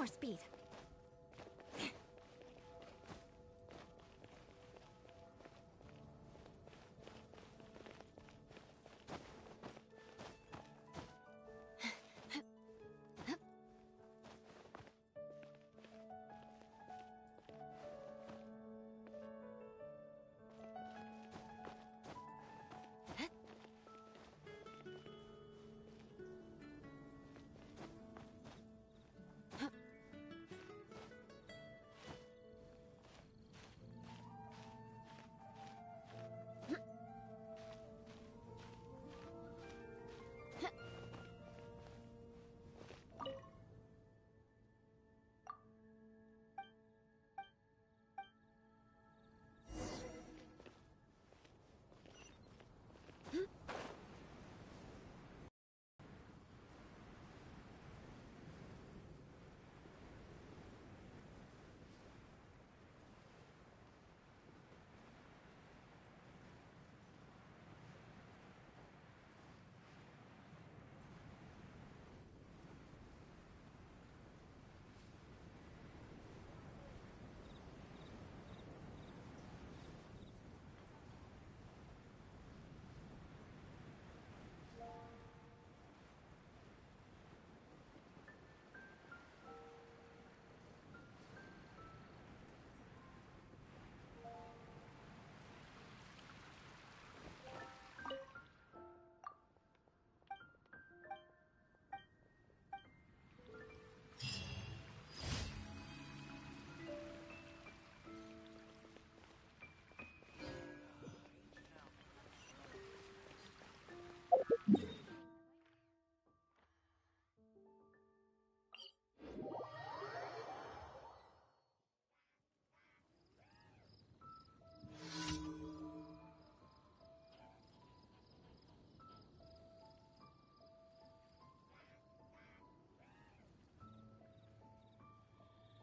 more speed.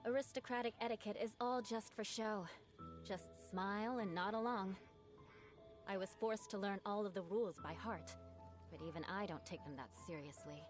Aristocratic etiquette is all just for show. Just smile and nod along. I was forced to learn all of the rules by heart, but even I don't take them that seriously.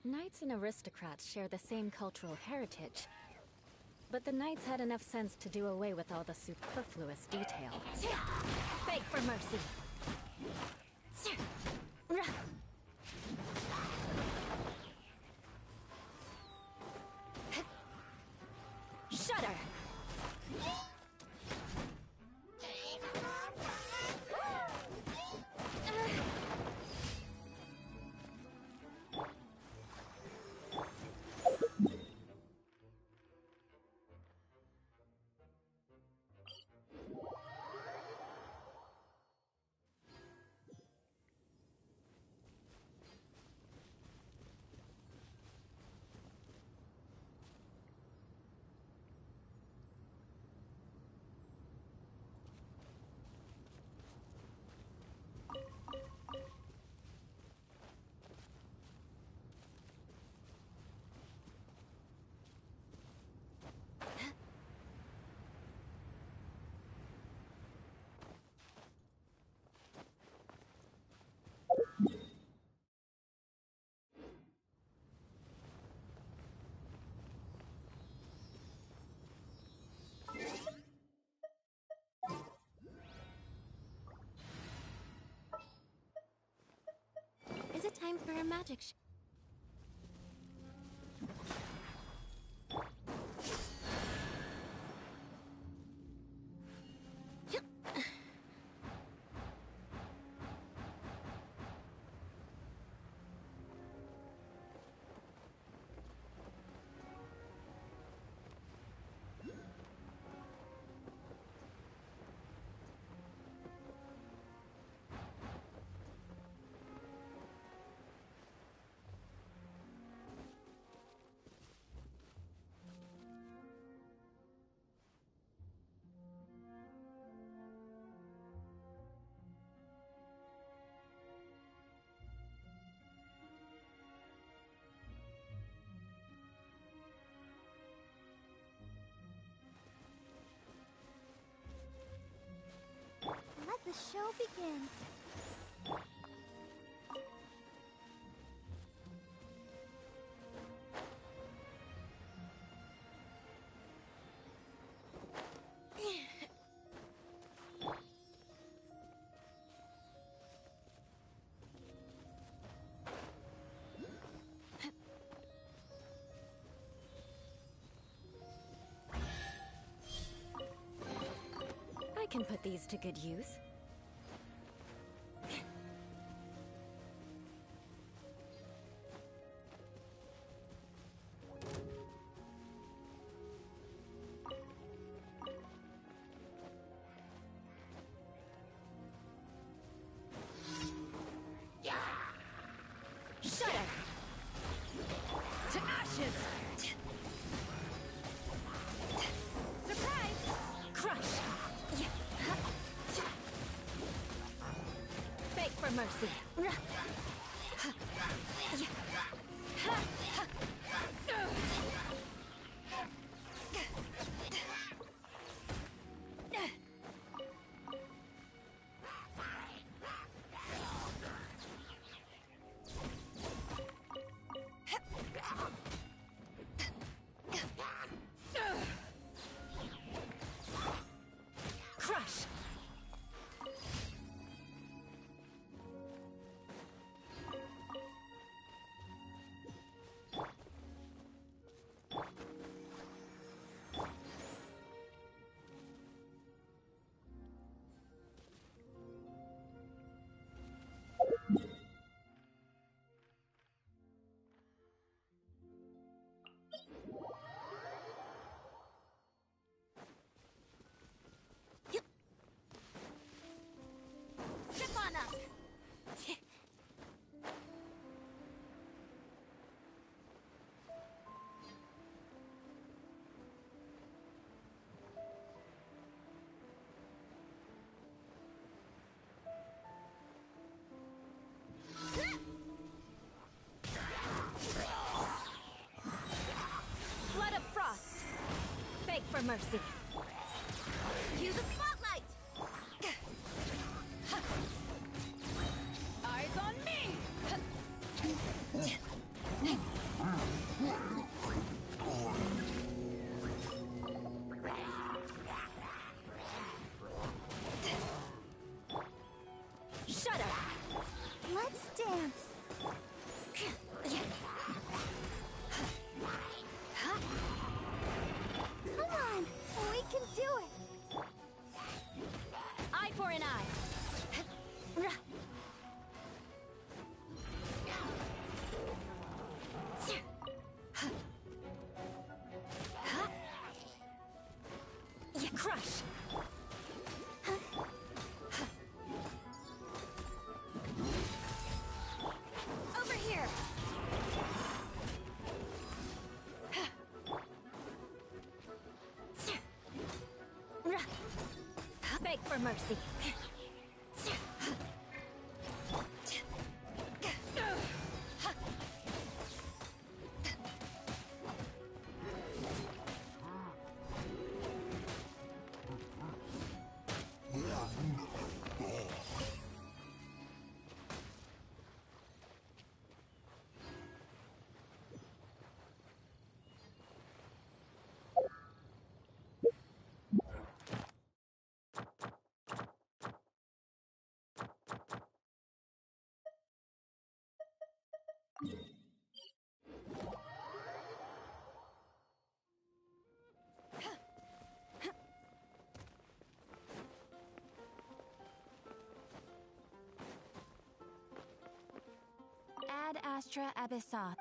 Knights and aristocrats share the same cultural heritage, but the knights had enough sense to do away with all the superfluous detail. Beg for mercy! Shudder! Time for a magic show. Let the show begin. I can put these to good use. Shudder! To ashes! Surprise! Crush! Beg for mercy! Crush! Trip on us! Blood of frost! Beg for mercy! Use a spotlight! Eyes on me! Shudder! Let's dance. Come on, we can do it. Eye for an eye! Crush! Over here! Beg for mercy! Astra Abyssal.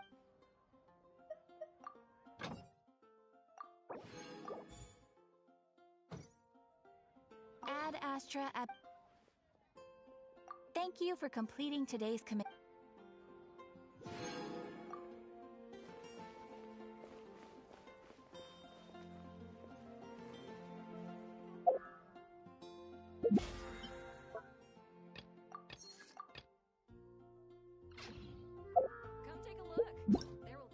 Ad Astra Ab. Thank you for completing today's commit. Come take a look. There will...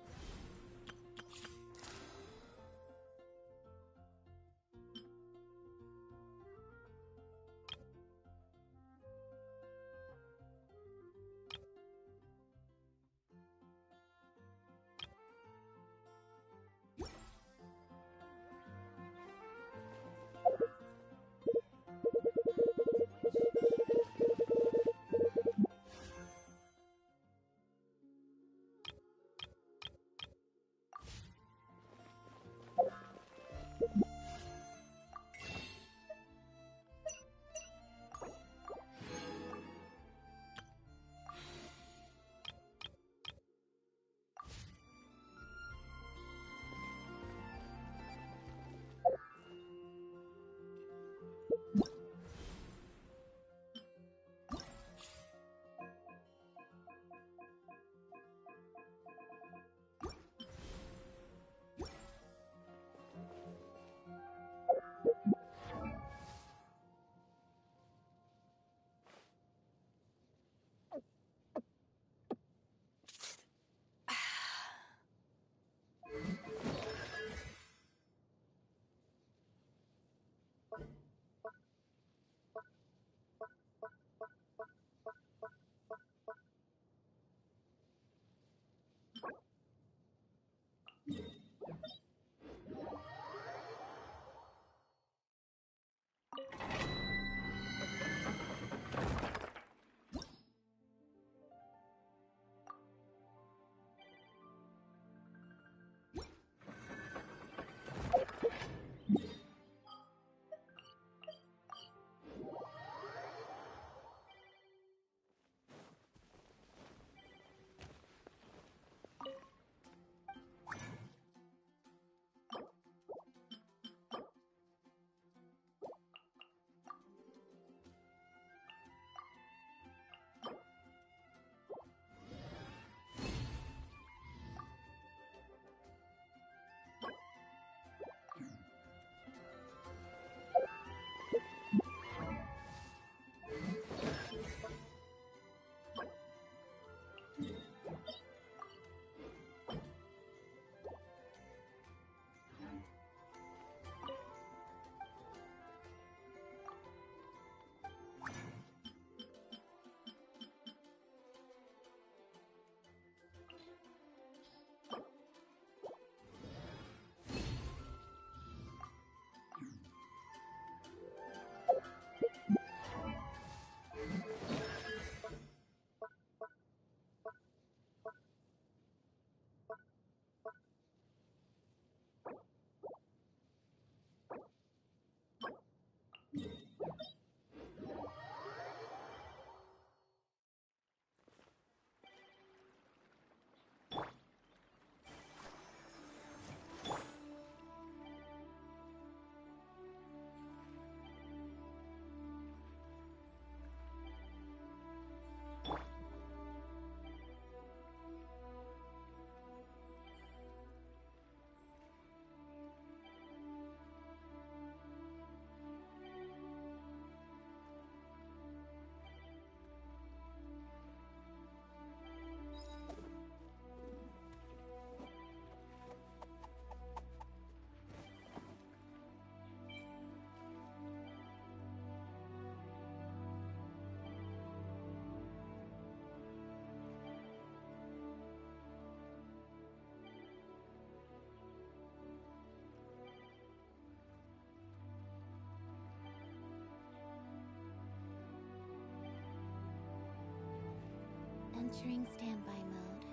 Entering standby mode.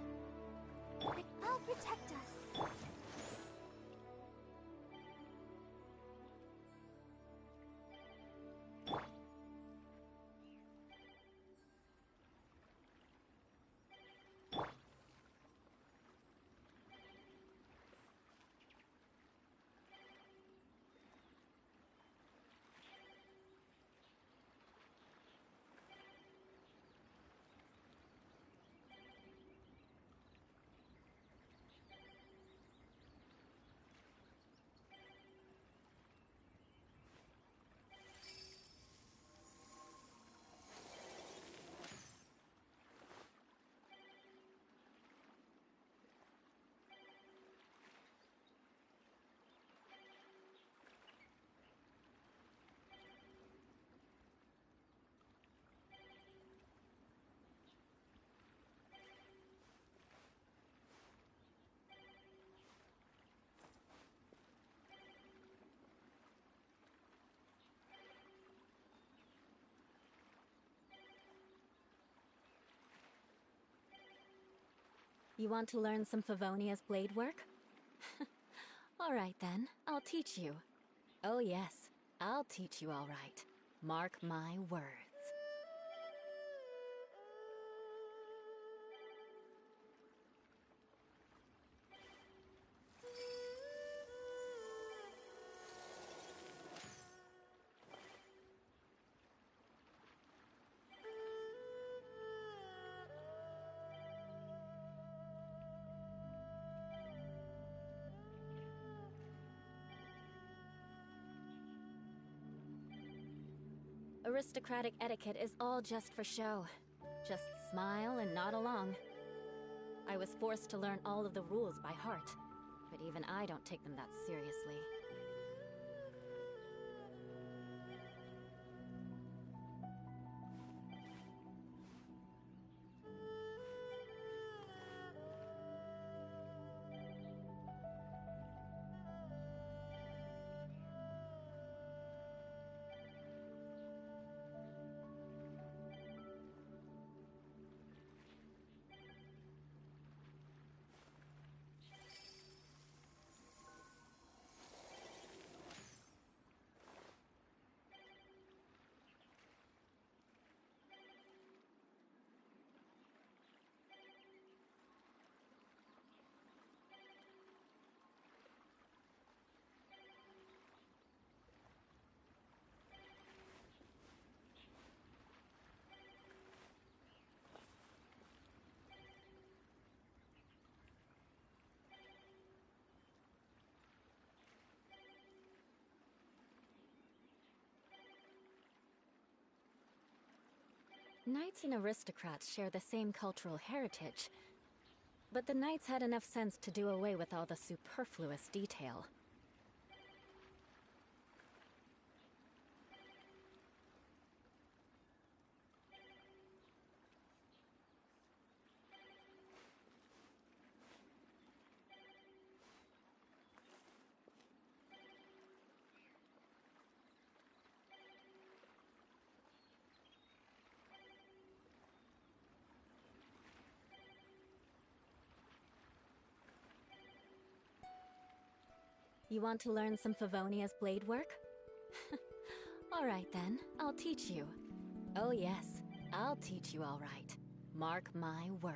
I'll protect us. You want to learn some Favonia's blade work? All right then, I'll teach you. Oh yes, I'll teach you all right. Mark my words. Aristocratic etiquette is all just for show. Just smile and nod along. I was forced to learn all of the rules by heart, but even I don't take them that seriously. Knights and aristocrats share the same cultural heritage, but the knights had enough sense to do away with all the superfluous detail. You want to learn some Favonia's blade work? All right then, I'll teach you. Oh yes, I'll teach you all right. Mark my words.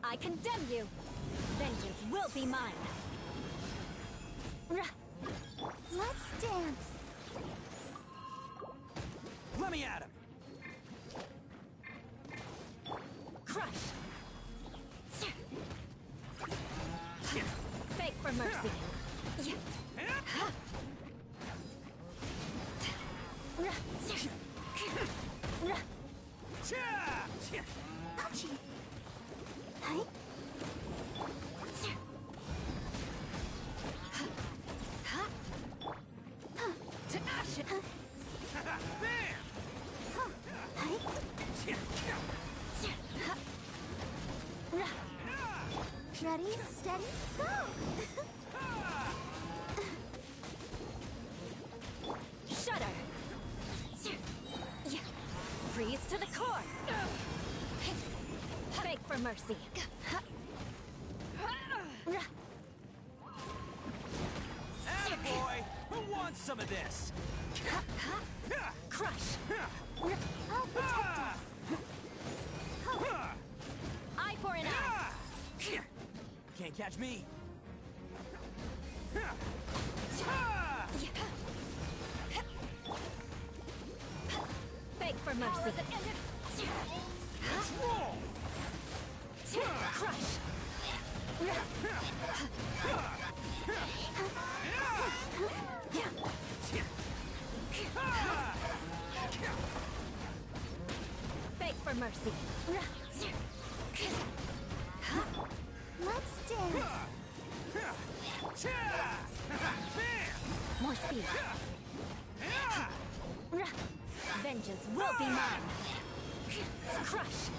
I condemn you! Vengeance will be mine! Let's dance. Let me at him! Crush! Beg for mercy! Ouchie. Hi. To ashes! Ready, steady, go! Shudder! Freeze to the core! Beg for mercy! Attaboy! Who wants some of this? Crush! I'll protect us. Eye for an eye! Can't catch me. Beg for mercy! Let's roll! Crush! Beg for mercy! Let's dance. More speed! Vengeance will be mine! Crush!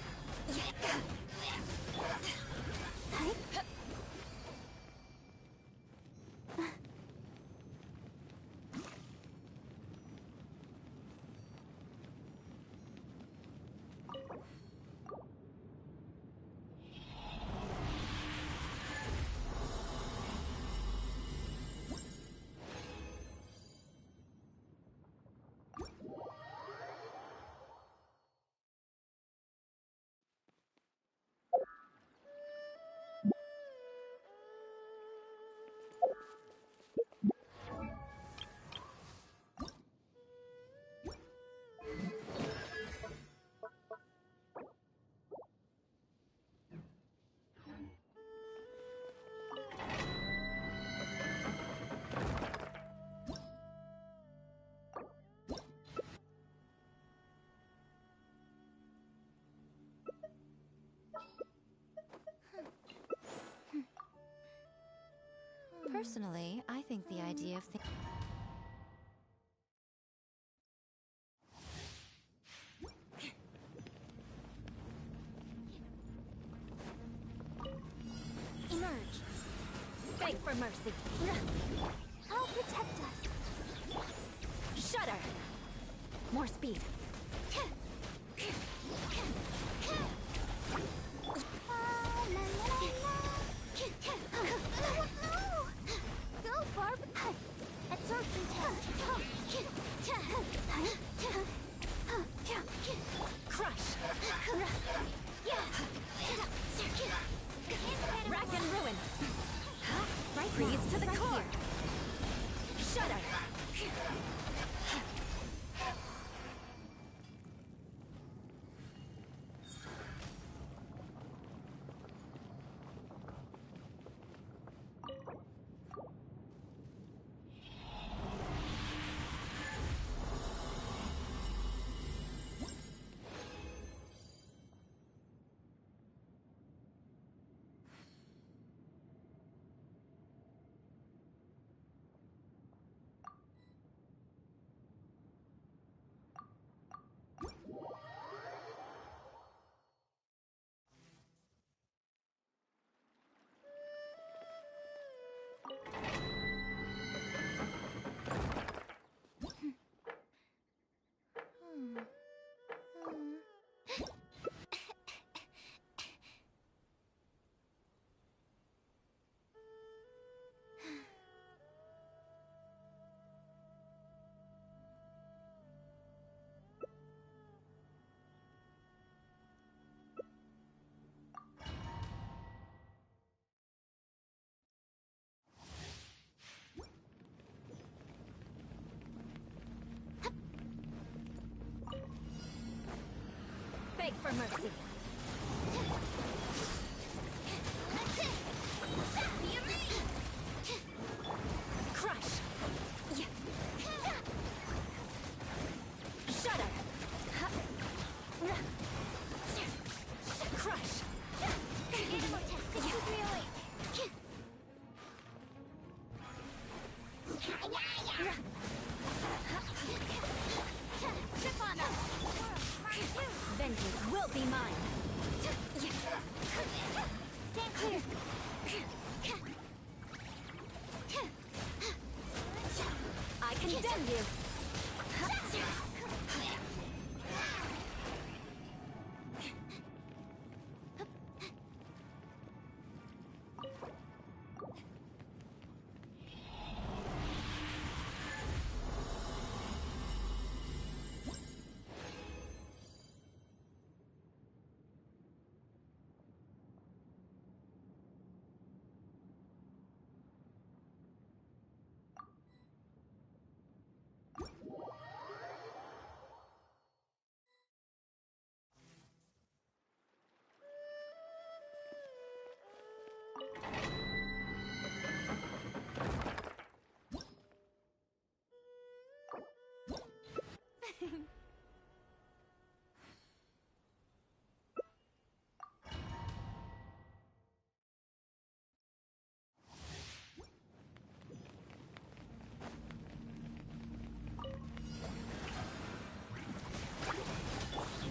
Personally, I think the idea of Emerge! Beg for mercy! I'll protect us. Shudder! More speed! Go, Barb! Absorption Crush! Rack and ruin! Right Freeze now, to the right core! here. Shudder! for mercy. Crush. Shudder. Crush. Animal test, keep me awake. Trip on them. Vengeance will be mine. Stand clear. I condemn you.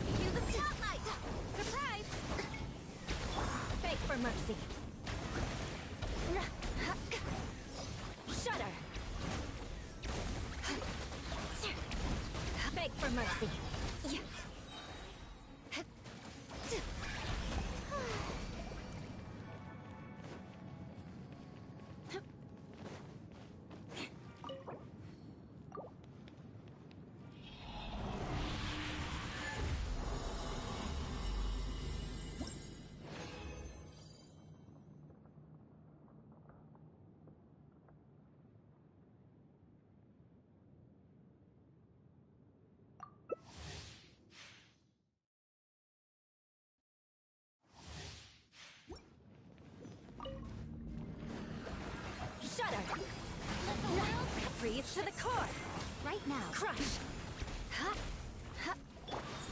Feel the spotlight. Surprise. Beg for mercy. Shudder. Beg for mercy. Shudder. Freeze to the core. Right now. Crush.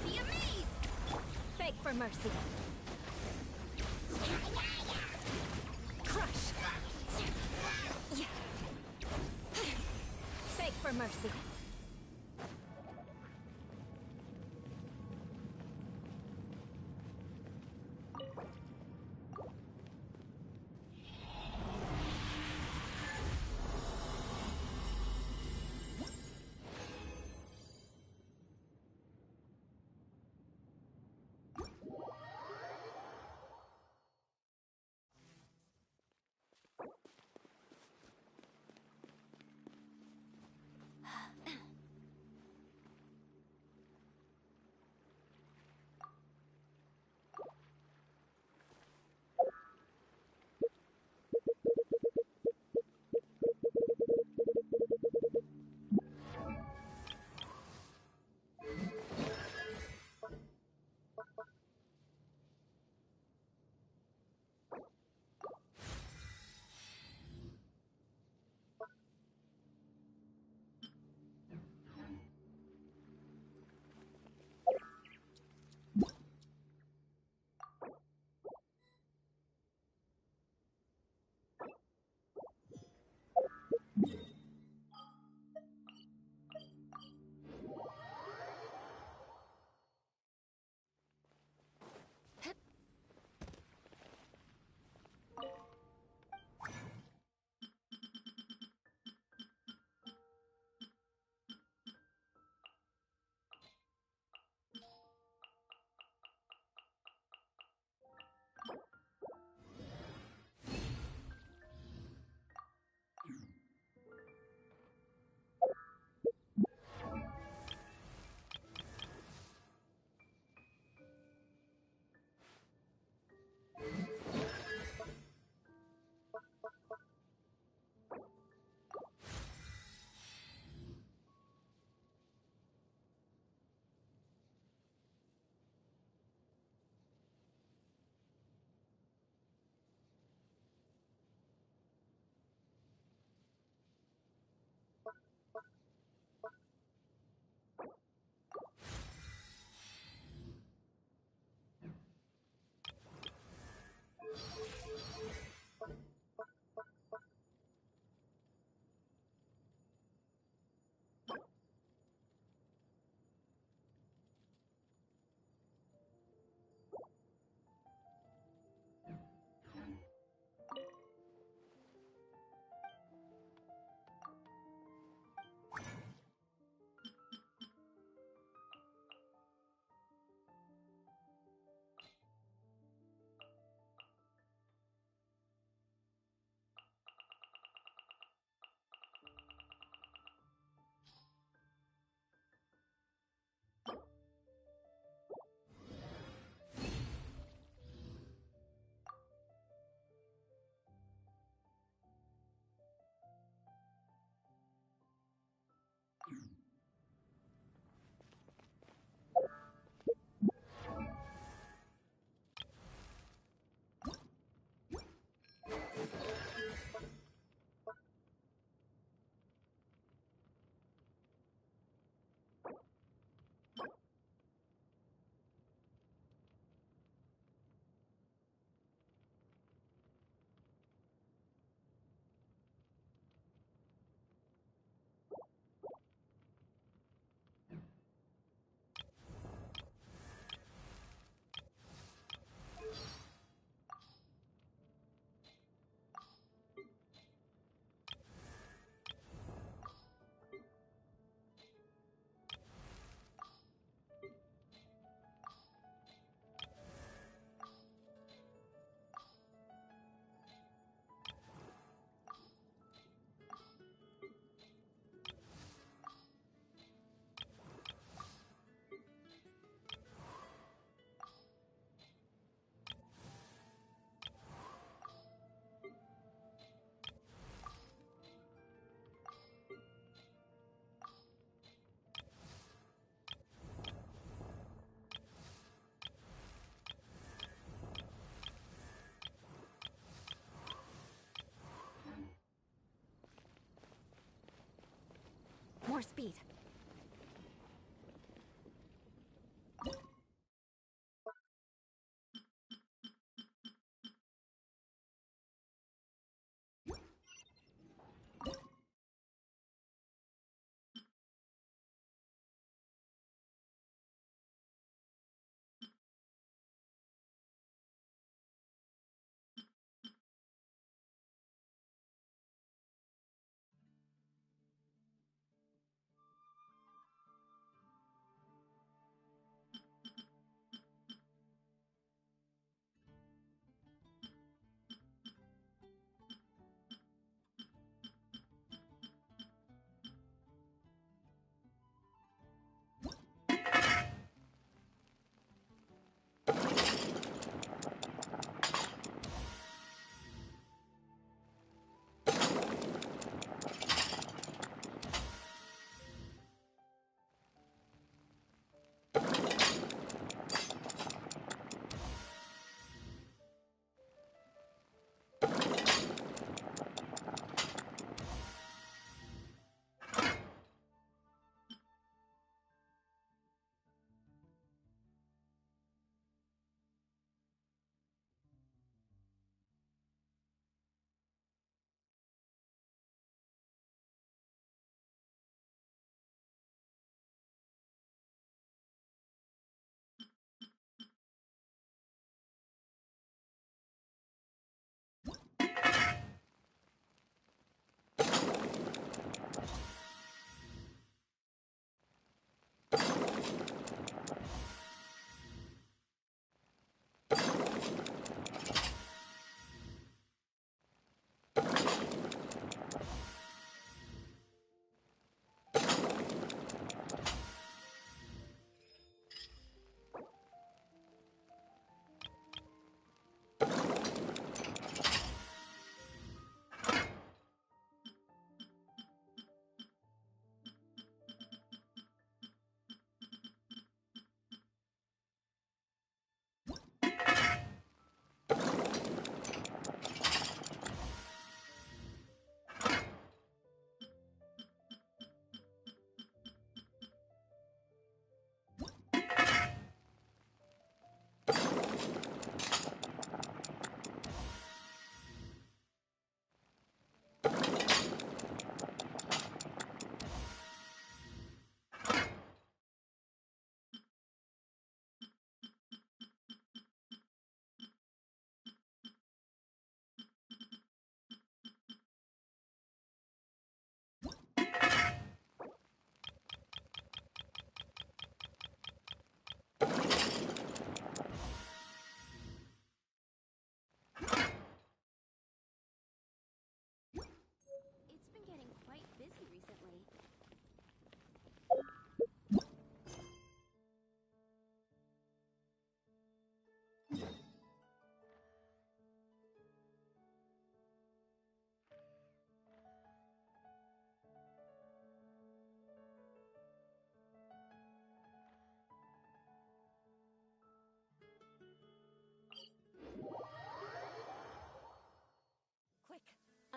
Be amazed. Beg for mercy. Crush. Beg for mercy. more speed.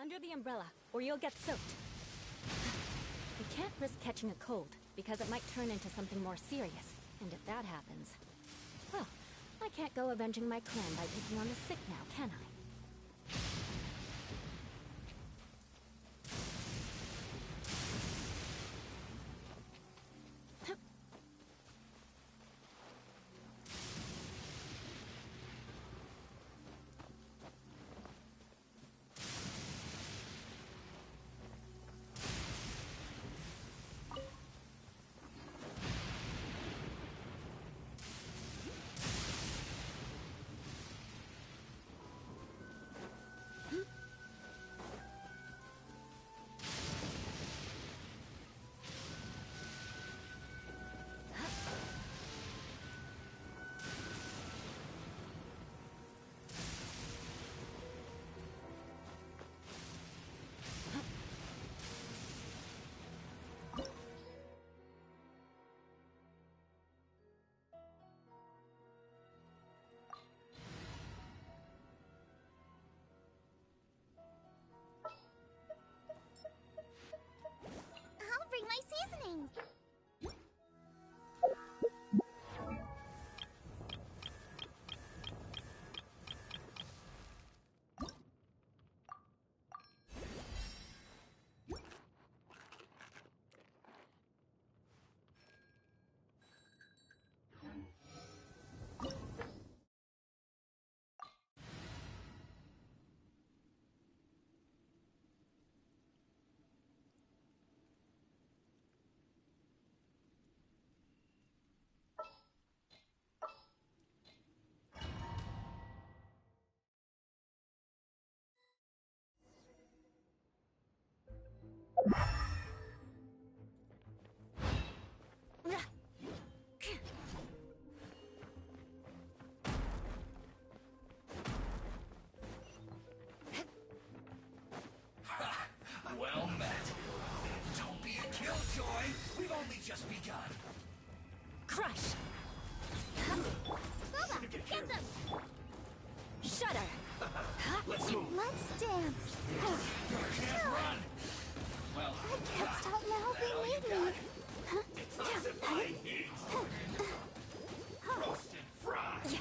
Under the umbrella, or you'll get soaked. We can't risk catching a cold, because it might turn into something more serious. And if that happens... well, I can't go avenging my clan by taking on the sick now, can I? beginnings. Well met. Don't be a killjoy. We've only just begun. Crush! Boba, get them! Shudder! Let's move. Let's dance. Can't run. Well, I can't stop now if you need me. intensifying heat. Roasted fried.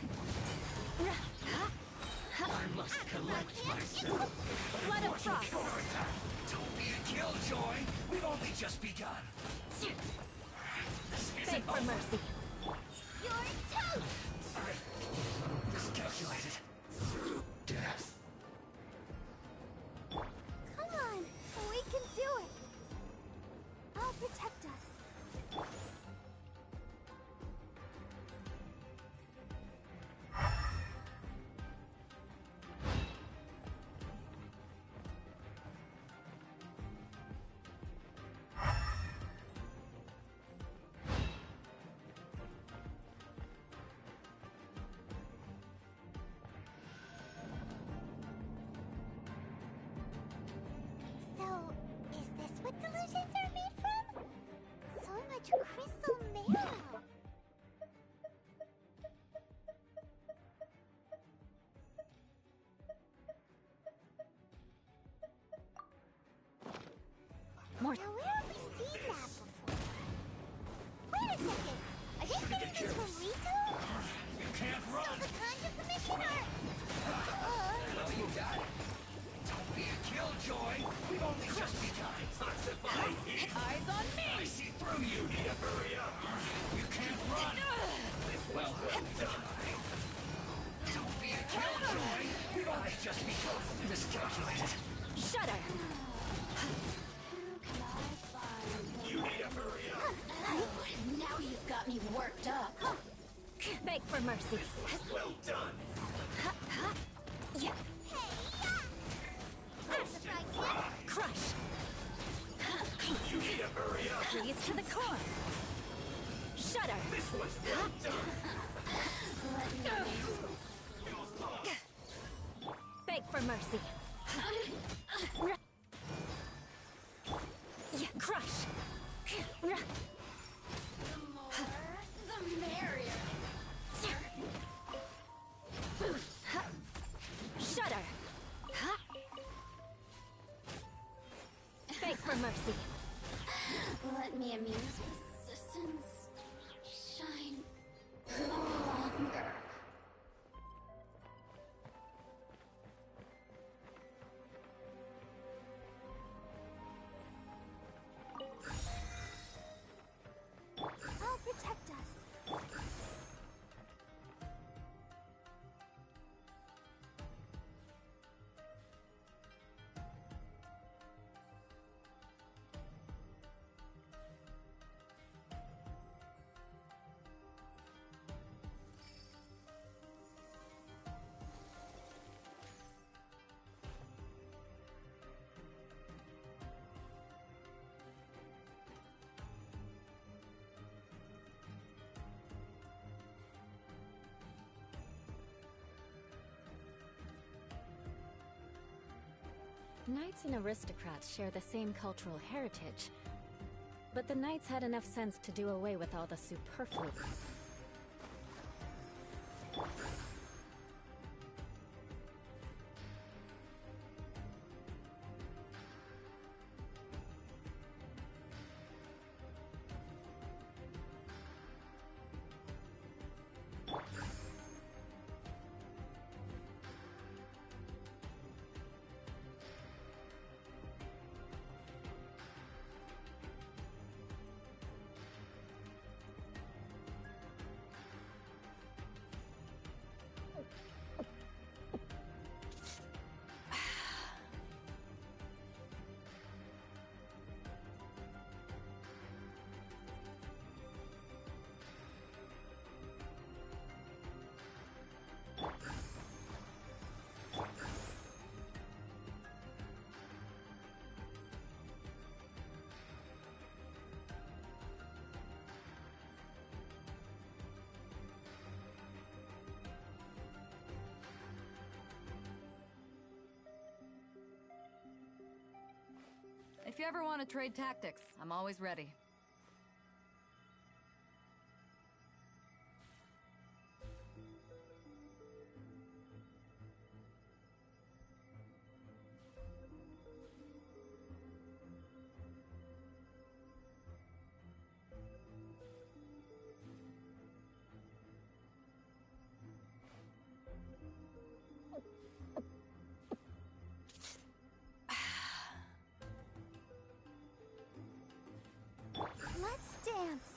I must collect myself. Blood of frost! Don't be a killjoy. We've only just begun. This Beg isn't for over. mercy. You're toast! Miscalculated. Death. Come on, we can do it. I'll protect us. So, is this what delusions are made from? So much crystal marrow. More. Now where have we seen that before? Wait a second! Are they getting this from Rito? You can't So run. the Conjure Commissioner! Well, you got it. Don't be a killjoy. We've only just begun. Intensifying heat. Eyes on I me! see through you. Hurry up. You can't run. Well done. Don't be a killjoy. We've only just begun. Miscalculated. Shudder! You need to hurry up. Now you've got me worked up. Beg for mercy. Well done. Yeah. Crush! You need to hurry up. Freeze to the core! Shudder! This was well done. Beg for mercy. Yeah, crush! The merrier. Shudder! Beg for mercy. Let me amuse resistance. Shine no longer. I'll protect us. Knights and aristocrats share the same cultural heritage, but the knights had enough sense to do away with all the superfluous. If you ever want to trade tactics, I'm always ready. Let's dance.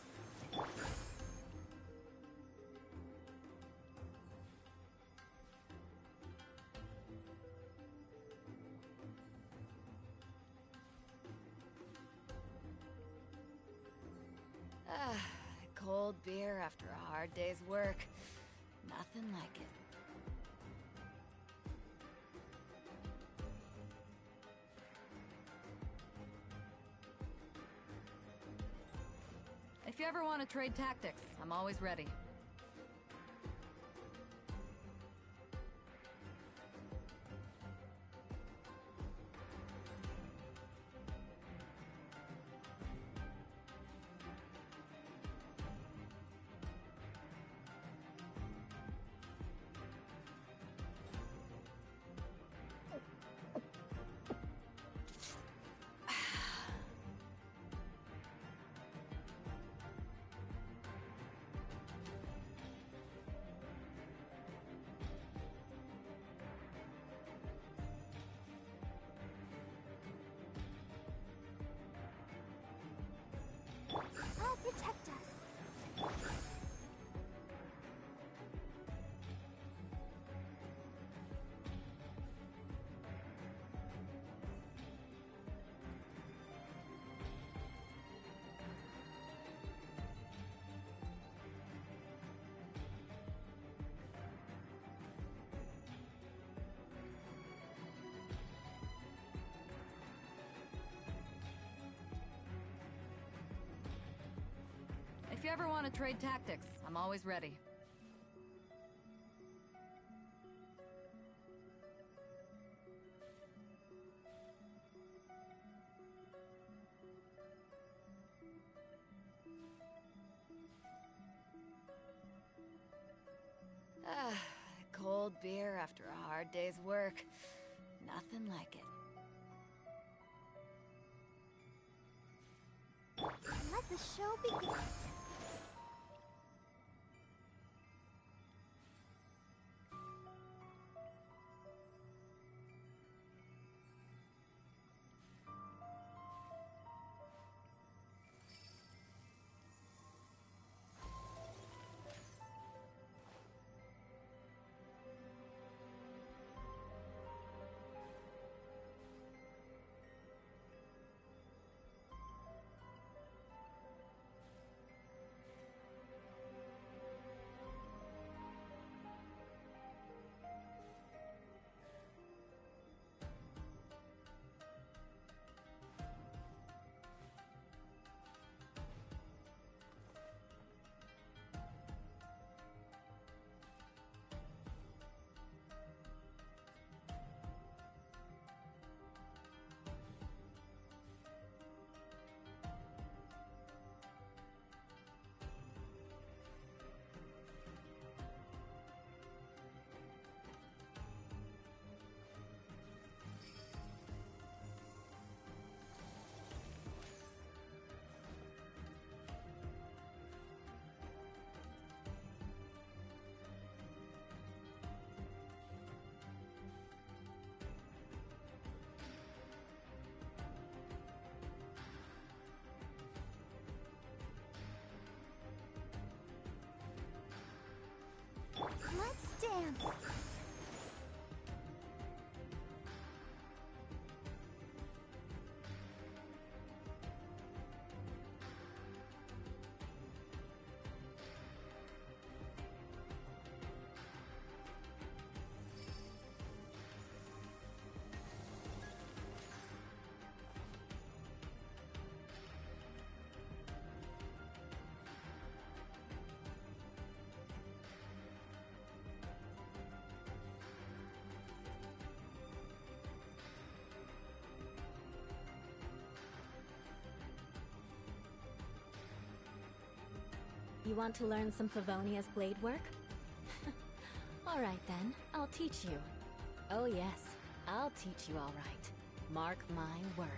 Cold beer after a hard day's work. Nothing like it. If you ever want to trade tactics, I'm always ready. I'll protect us. If you ever want to trade tactics, I'm always ready. Cold beer after a hard day's work. Nothing like it. Let the show begin. Let's dance. You want to learn some Favonia's blade work? Alright then, I'll teach you. Oh yes, I'll teach you alright. Mark my words.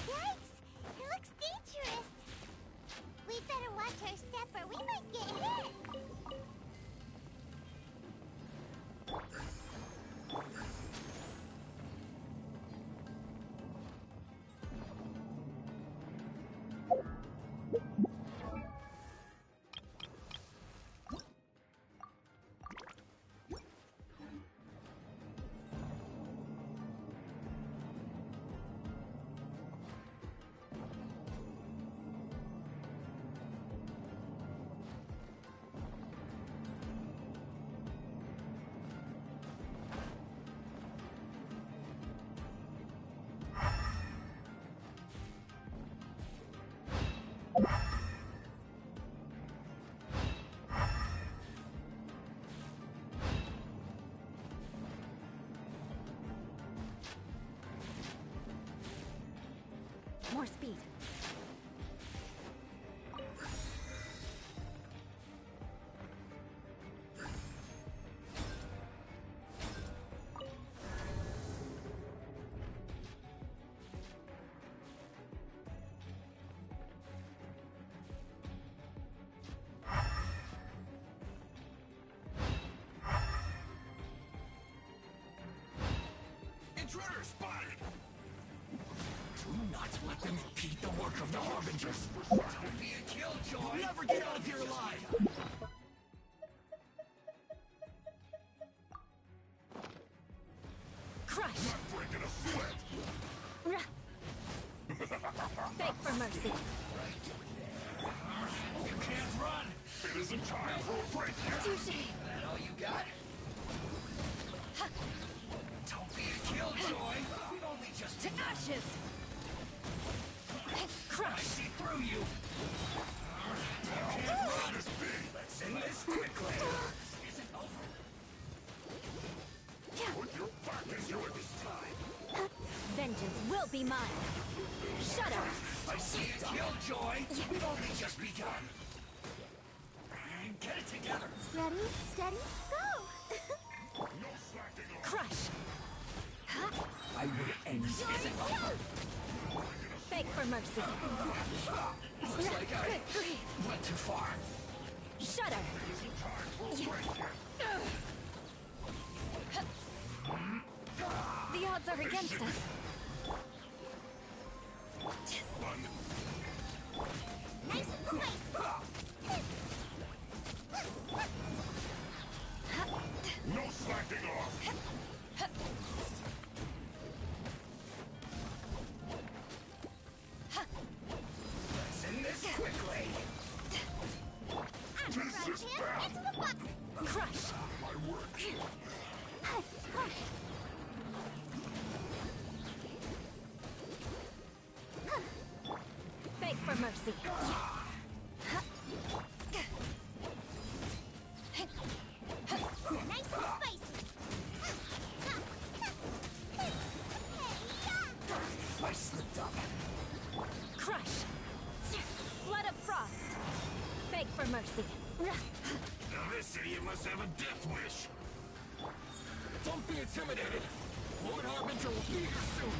Yikes! It looks dangerous! We better watch our step or we might get hit! More speed. Intruder spotted! Do not let them impede the work of the Harbingers! Don't be a killjoy! You'll never get out of here alive! Crush! Not breaking a sweat! Beg for mercy. You can't run! It isn't time for a break yet! Touché. That all you got? Don't be a killjoy! We've only just To ashes. I Crush. see through you! You can't run! Let's end this quickly! This isn't over! Put your back into it this time! Vengeance will be mine. Shudder. I see it, killjoy! We've only just begun! Get it together! Ready, steady, go! No slacking off! Crush. I will end this isn't over! Beg for mercy. Looks like I Good grief. went too far. Shudder. The odds are against us. Nice and spicy! No slacking off! Let's end this quickly! I'm right here! Into the box! Crush. My work! Hush, hush! Beg for mercy. Nice and spicy! I slipped up. Crush. Blood of frost. Beg for mercy. Now this idiot must have a death wish. Don't be intimidated. Lord Harbinger will be here soon.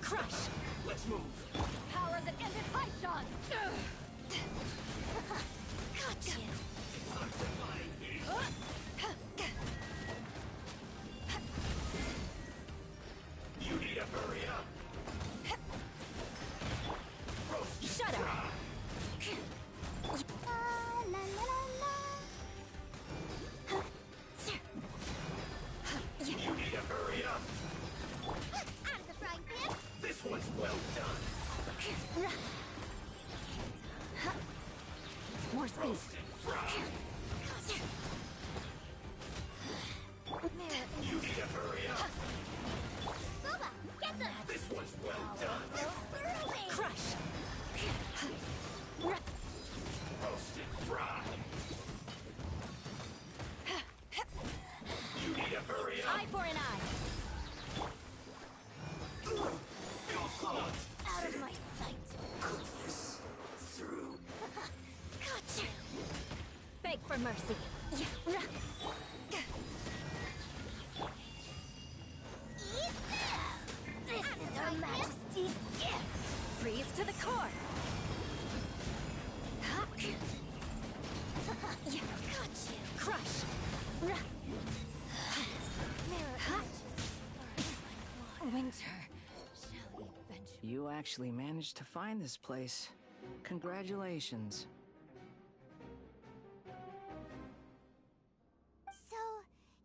Crush. Let's move. Power that ended Python. Gotcha. hurry up! Shut up! La la la la. You need to hurry up! Out of the frying pan. This one's well done! More speed. Roasted, fried. You need to hurry up! Boba, get them. This one's well done! Crush! Roasted, fried. You need to hurry up! Eye for an eye! Out of my sight. Through. Gotcha. Beg for mercy. This is Her Majesty's gift. Freeze to the core! Got you. Crush! Mirror Winter. shall eventually. You actually managed to find this place. Congratulations. So,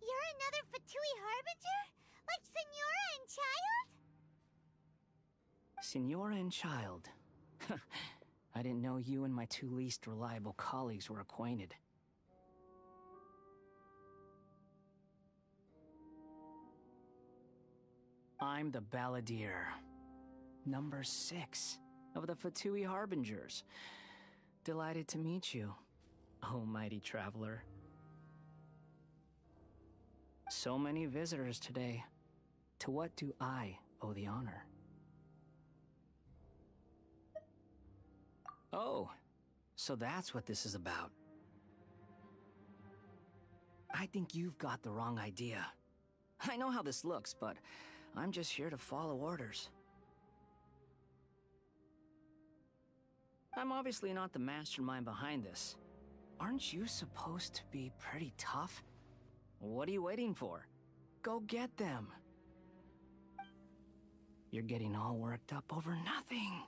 you're another Fatui Harbinger? Like Senora and Child? Senora and Child. I didn't know you and my two least reliable colleagues were acquainted. I'm the Balladeer, number 6 of the Fatui Harbingers. Delighted to meet you, oh mighty traveler. So many visitors today. To what do I owe the honor? Oh, so that's what this is about. I think you've got the wrong idea. I know how this looks, but I'm just here to follow orders. I'm obviously not the mastermind behind this. Aren't you supposed to be pretty tough? What are you waiting for? Go get them. You're getting all worked up over nothing.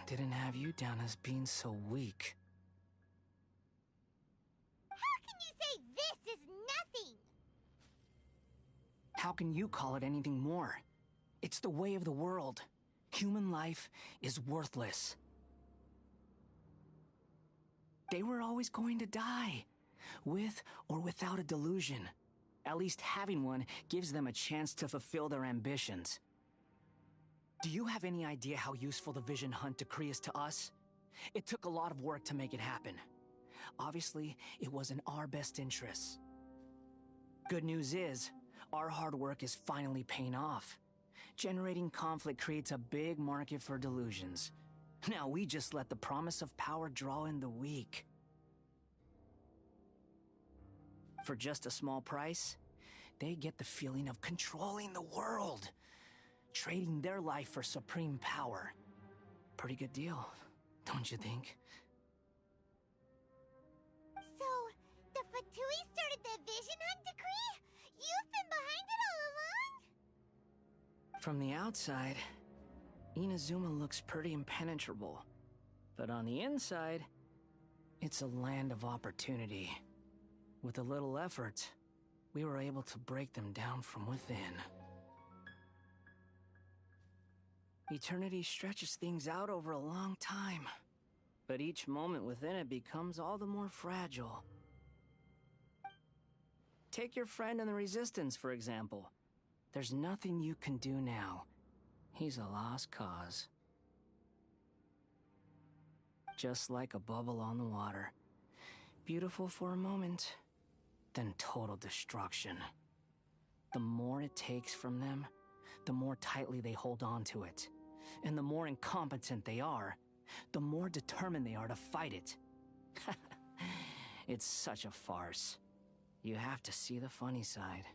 Didn't have you down as being so weak. How can you say this is nothing? How can you call it anything more? It's the way of the world. Human life is worthless. They were always going to die, with or without a delusion. At least having one gives them a chance to fulfill their ambitions. Do you have any idea how useful the Vision Hunt decree is to us? It took a lot of work to make it happen. Obviously, it was in our best interests. Good news is, our hard work is finally paying off. Generating conflict creates a big market for delusions. Now we just let the promise of power draw in the weak. For just a small price, they get the feeling of controlling the world. Trading their life for supreme power. Pretty good deal, don't you think? So, the Fatui started the Vision Hunt decree? You've been behind it all along? From the outside, Inazuma looks pretty impenetrable. But on the inside, it's a land of opportunity. With a little effort, we were able to break them down from within. Eternity stretches things out over a long time, but each moment within it becomes all the more fragile. Take your friend in the Resistance, for example. There's nothing you can do now. He's a lost cause. Just like a bubble on the water. Beautiful for a moment, then total destruction. The more it takes from them, the more tightly they hold on to it. And the more incompetent they are, the more determined they are to fight it. It's such a farce. You have to see the funny side.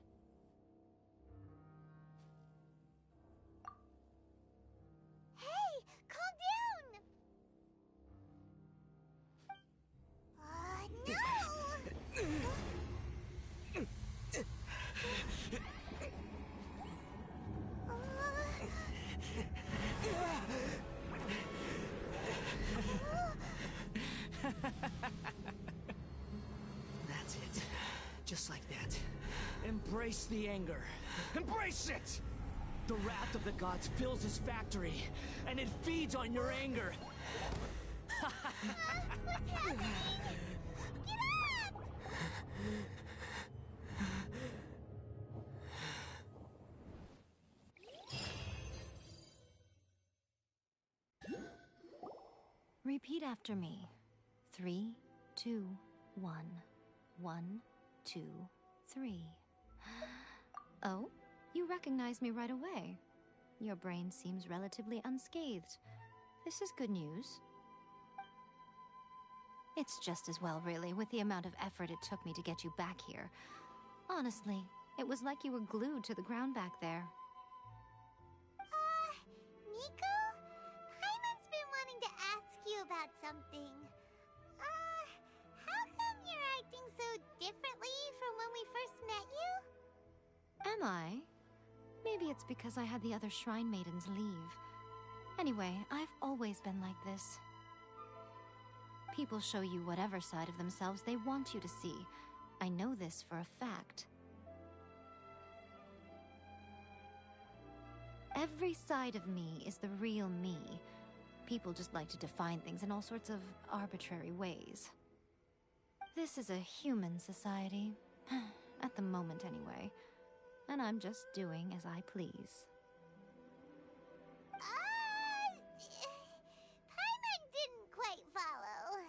Hey, calm down! No! Embrace the anger. Embrace it! The wrath of the gods fills his factory, and it feeds on your anger. What's happening? Get up! Repeat after me. 3, 2, 1. 1, 2, 3. Oh, you recognize me right away. Your brain seems relatively unscathed. This is good news. It's just as well, really, with the amount of effort it took me to get you back here. Honestly, it was like you were glued to the ground back there. Nico? Paimon's been wanting to ask you about something. How come you're acting so differently from when we first met you? Am I? Maybe it's because I had the other Shrine Maidens leave. Anyway, I've always been like this. People show you whatever side of themselves they want you to see. I know this for a fact. Every side of me is the real me. People just like to define things in all sorts of arbitrary ways. This is a human society. At the moment, anyway. And I'm just doing as I please. Paimon didn't quite follow.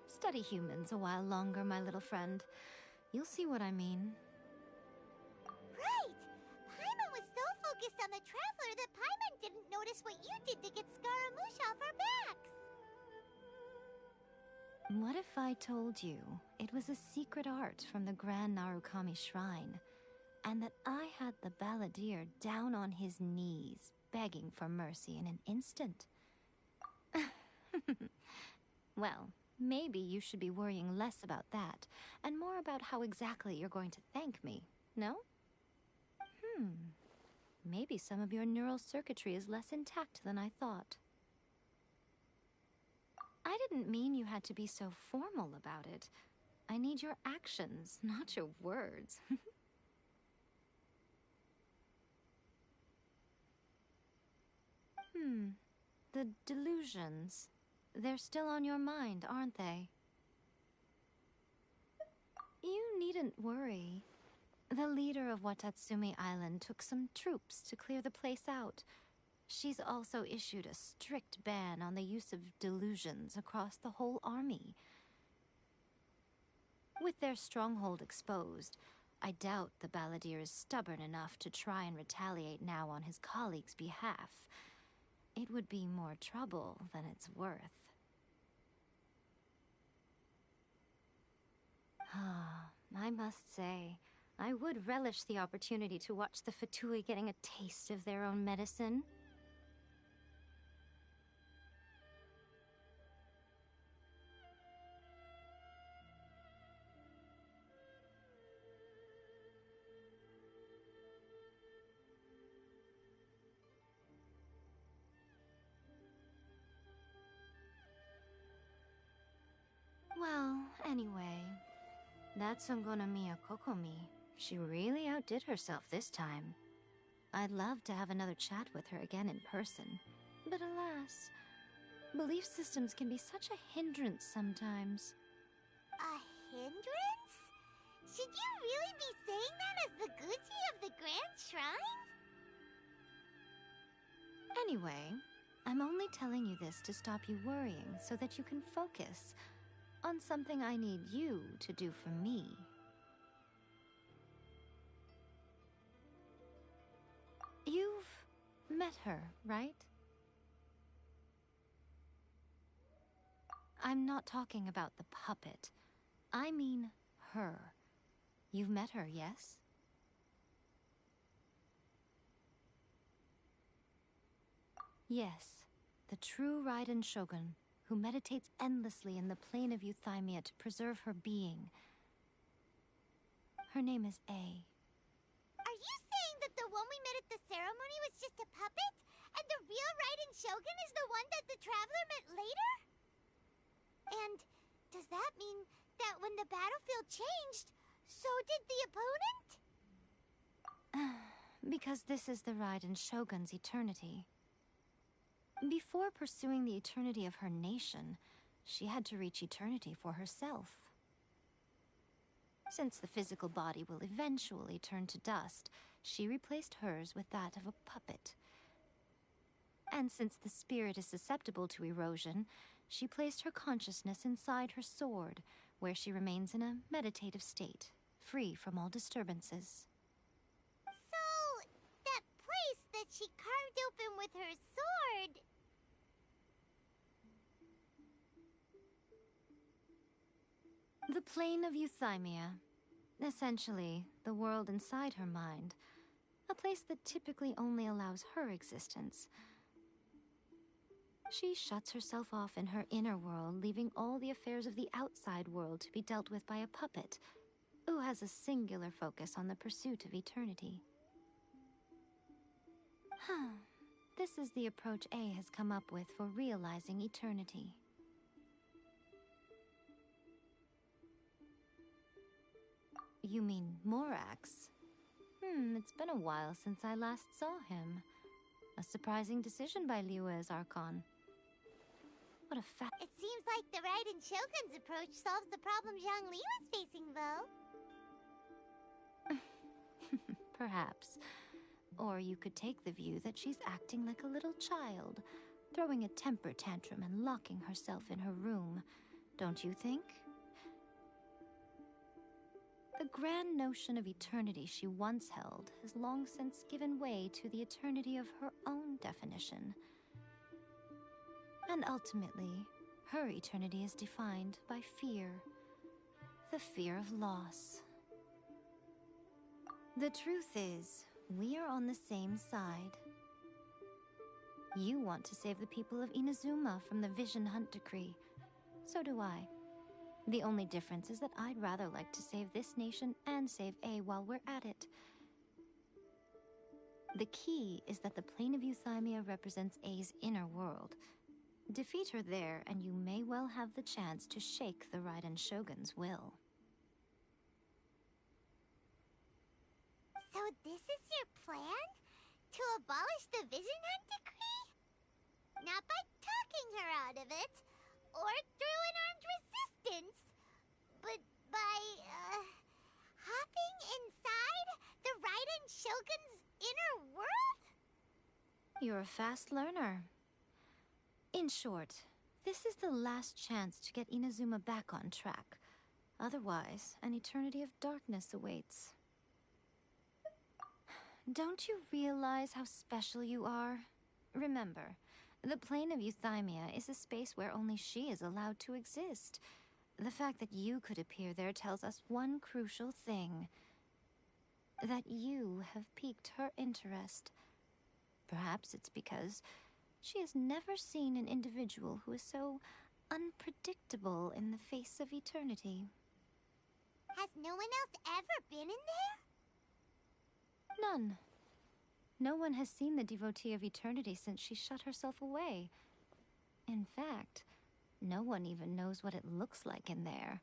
Study humans a while longer, my little friend. You'll see what I mean. Right! Paimon was so focused on the Traveler that Paimon didn't notice what you did to get Scaramouche off our backs. What if I told you it was a secret art from the Grand Narukami Shrine, and that I had the balladeer down on his knees, begging for mercy in an instant? Well, maybe you should be worrying less about that, and more about how exactly you're going to thank me, no? Maybe some of your neural circuitry is less intact than I thought. I didn't mean you had to be so formal about it. I need your actions, not your words. The delusions. They're still on your mind, aren't they? You needn't worry. The leader of Watatsumi Island took some troops to clear the place out. She's also issued a strict ban on the use of delusions across the whole army. With their stronghold exposed, I doubt the balladeer is stubborn enough to try and retaliate now on his colleagues' behalf. It would be more trouble than it's worth. I must say, I would relish the opportunity to watch the Fatui getting a taste of their own medicine. Well, anyway, that's Songonomiya Kokomi. She really outdid herself this time. I'd love to have another chat with her again in person. But alas, belief systems can be such a hindrance sometimes. A hindrance? Should you really be saying that as the Gucci of the Grand Shrine? Anyway, I'm only telling you this to stop you worrying so that you can focus on something I need you to do for me. You've met her, right? I'm not talking about the puppet. I mean her. You've met her, yes? Yes, the true Raiden Shogun, who meditates endlessly in the plane of Euthymia to preserve her being. Her name is A. Are you saying that the one we met at the ceremony was just a puppet? And the real Raiden Shogun is the one that the Traveler met later? And does that mean that when the battlefield changed, So did the opponent? Because this is the Raiden Shogun's eternity. Before pursuing the eternity of her nation, she had to reach eternity for herself. Since the physical body will eventually turn to dust, she replaced hers with that of a puppet. And since the spirit is susceptible to erosion, she placed her consciousness inside her sword, where she remains in a meditative state, free from all disturbances. So, that place that she carved open with her sword... The plane of Euthymia. Essentially, the world inside her mind. A place that typically only allows her existence. She shuts herself off in her inner world, leaving all the affairs of the outside world to be dealt with by a puppet, who has a singular focus on the pursuit of eternity. This is the approach A has come up with for realizing eternity. You mean Morax? It's been a while since I last saw him. A surprising decision by Liyue's Archon. What a It seems like the Raiden Shogun's approach solves the problem Zhang Li was facing, though. Perhaps. Or you could take the view that she's acting like a little child, throwing a temper tantrum and locking herself in her room. Don't you think? The grand notion of eternity she once held has long since given way to the eternity of her own definition. And ultimately, her eternity is defined by fear. The fear of loss. The truth is, we are on the same side. You want to save the people of Inazuma from the Vision Hunt decree. So do I. The only difference is that I'd rather like to save this nation and save A while we're at it. The key is that the plane of Euthymia represents A's inner world. Defeat her there, and you may well have the chance to shake the Raiden Shogun's will. So this is your plan? To abolish the Vision Hunt decree? Not by talking her out of it, or through an armed resistance, but by, hopping inside the Raiden Shogun's inner world? You're a fast learner. In short, this is the last chance to get Inazuma back on track. Otherwise, an eternity of darkness awaits. Don't you realize how special you are? Remember, the plane of Euthymia is a space where only she is allowed to exist. The fact that you could appear there tells us one crucial thing. That you have piqued her interest. Perhaps it's because she has never seen an individual who is so unpredictable in the face of eternity. Has no one else ever been in there? None. No one has seen the devotee of eternity since she shut herself away. In fact, no one even knows what it looks like in there.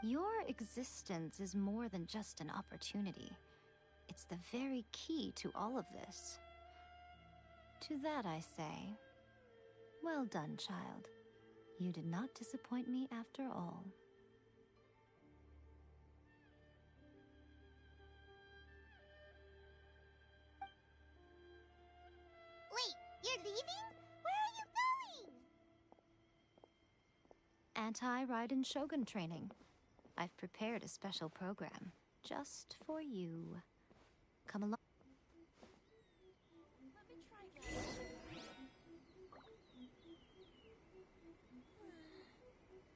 Your existence is more than just an opportunity. It's the very key to all of this. To that I say, well done, child. You did not disappoint me after all. Wait, you're leaving? Where are you going? Anti-Raiden Shogun training. I've prepared a special program just for you. Come along.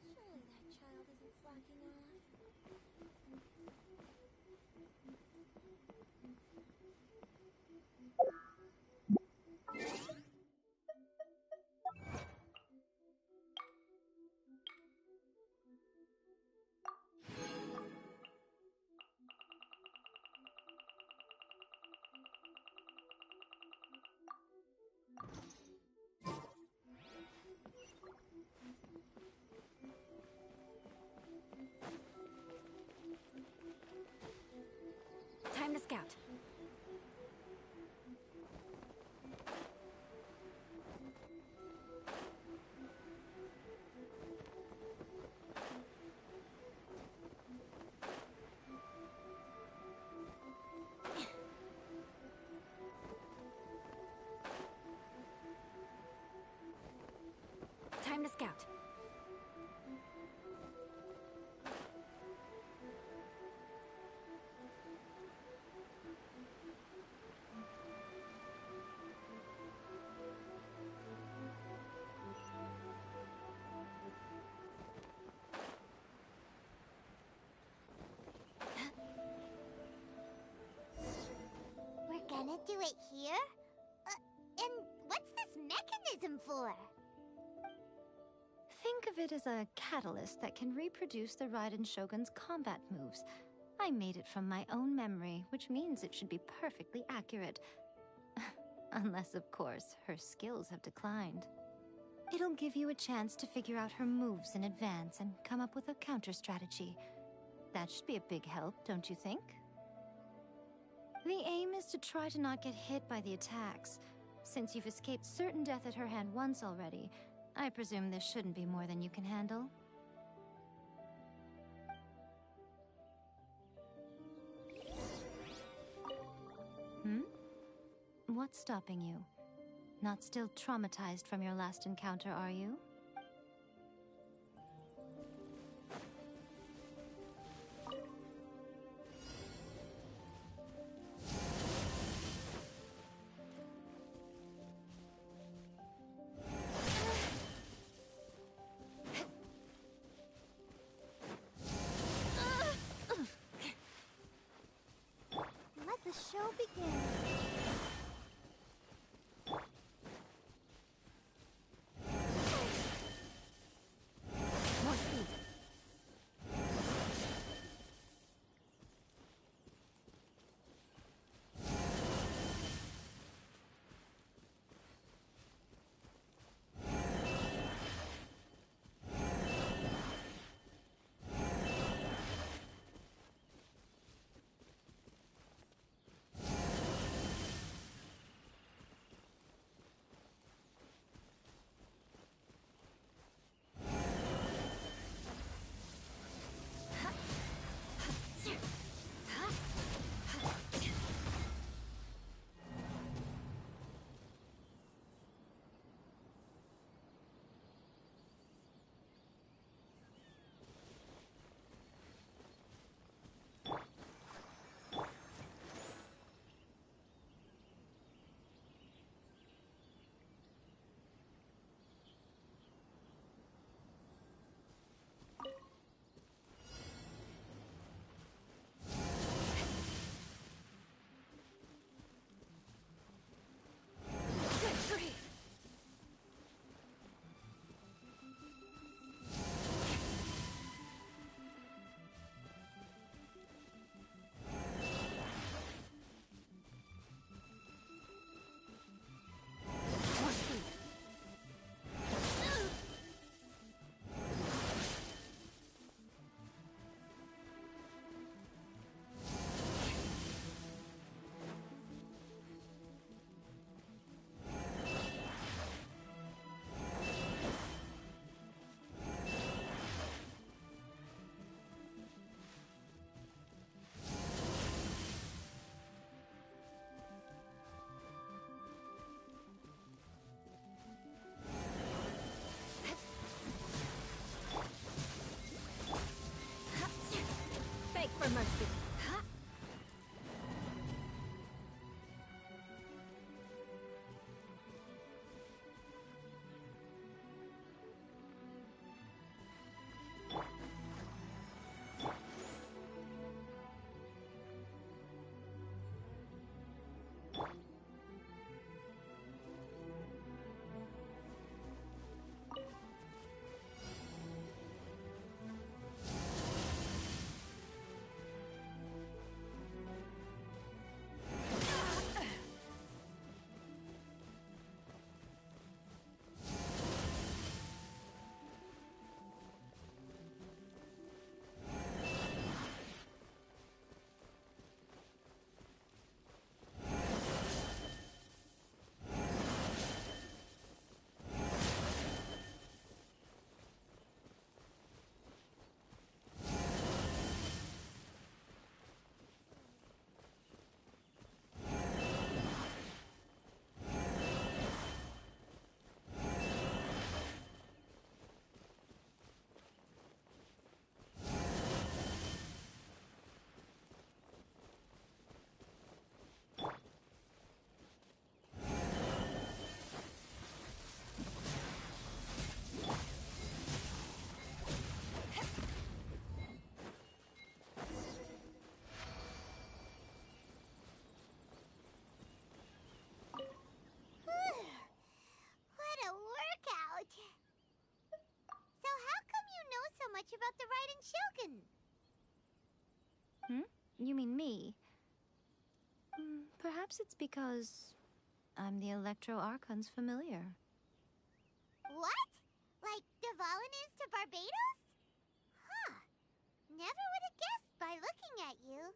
Surely that child isn't flocking off. scout. Time to scout. We're gonna do it here? And what's this mechanism for? Think of it as a catalyst that can reproduce the Raiden Shogun's combat moves. I made it from my own memory, which means it should be perfectly accurate. Unless, of course, her skills have declined. It'll give you a chance to figure out her moves in advance and come up with a counter strategy. That should be a big help, don't you think? The aim is to try to not get hit by the attacks. Since you've escaped certain death at her hand once already, I presume this shouldn't be more than you can handle. What's stopping you? Not still traumatized from your last encounter, are you? Let the show begin. More speed. Shogun. You mean me? Perhaps it's because I'm the Electro Archon's familiar. What? Like Devalin is to Barbados? Huh. Never would have guessed by looking at you.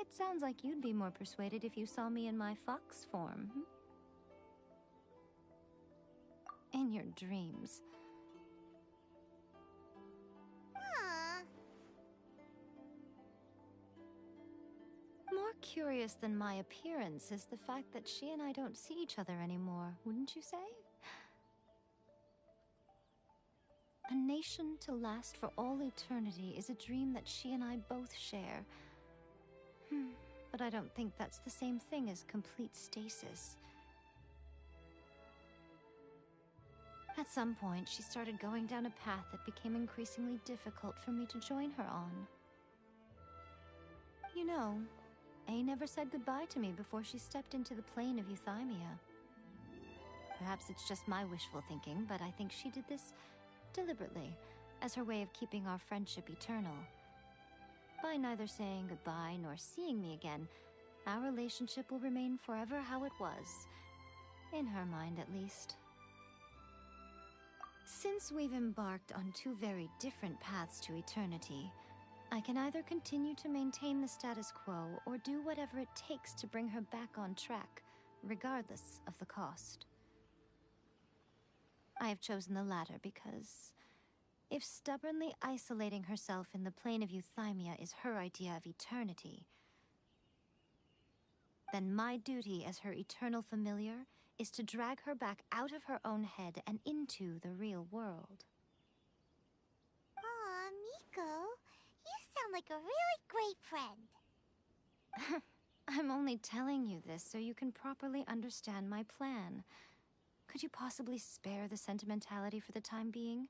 It sounds like you'd be more persuaded if you saw me in my fox form. In your dreams. Aww. More curious than my appearance is the fact that she and I don't see each other anymore, wouldn't you say? A nation to last for all eternity is a dream that she and I both share. But I don't think that's the same thing as complete stasis. At some point, she started going down a path that became increasingly difficult for me to join her on. You know, A never said goodbye to me before she stepped into the plane of Euthymia. Perhaps it's just my wishful thinking, but I think she did this deliberately, as her way of keeping our friendship eternal. By neither saying goodbye nor seeing me again, our relationship will remain forever how it was. In her mind, at least. Since we've embarked on two very different paths to eternity, I can either continue to maintain the status quo or do whatever it takes to bring her back on track, regardless of the cost. I have chosen the latter because if stubbornly isolating herself in the plane of Euthymia is her idea of eternity, then my duty as her eternal familiar is to drag her back out of her own head and into the real world. Aw, Miko, you sound like a really great friend. I'm only telling you this so you can properly understand my plan. Could you possibly spare the sentimentality for the time being?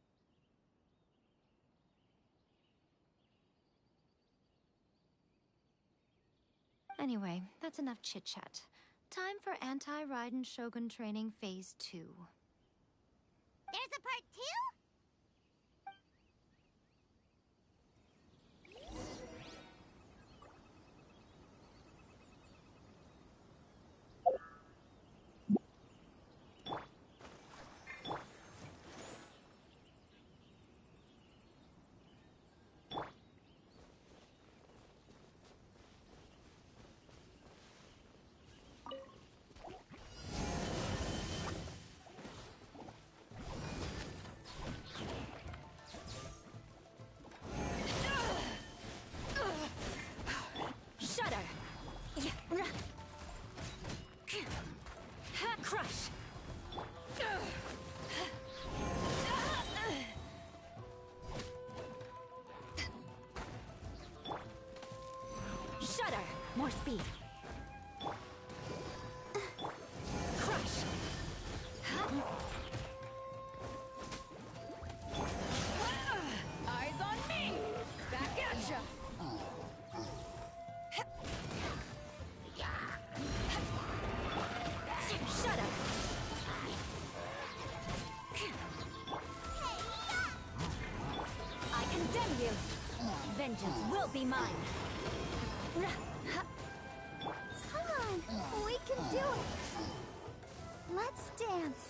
Anyway, that's enough chit-chat. Time for Anti-Raiden Shogun Training Phase 2. There's a part 2? Crush! Shudder! More speed. Crush! Eyes on me! Back at ya! Shut up! I condemn you! Vengeance will be mine! Come on, we can do it. Let's dance.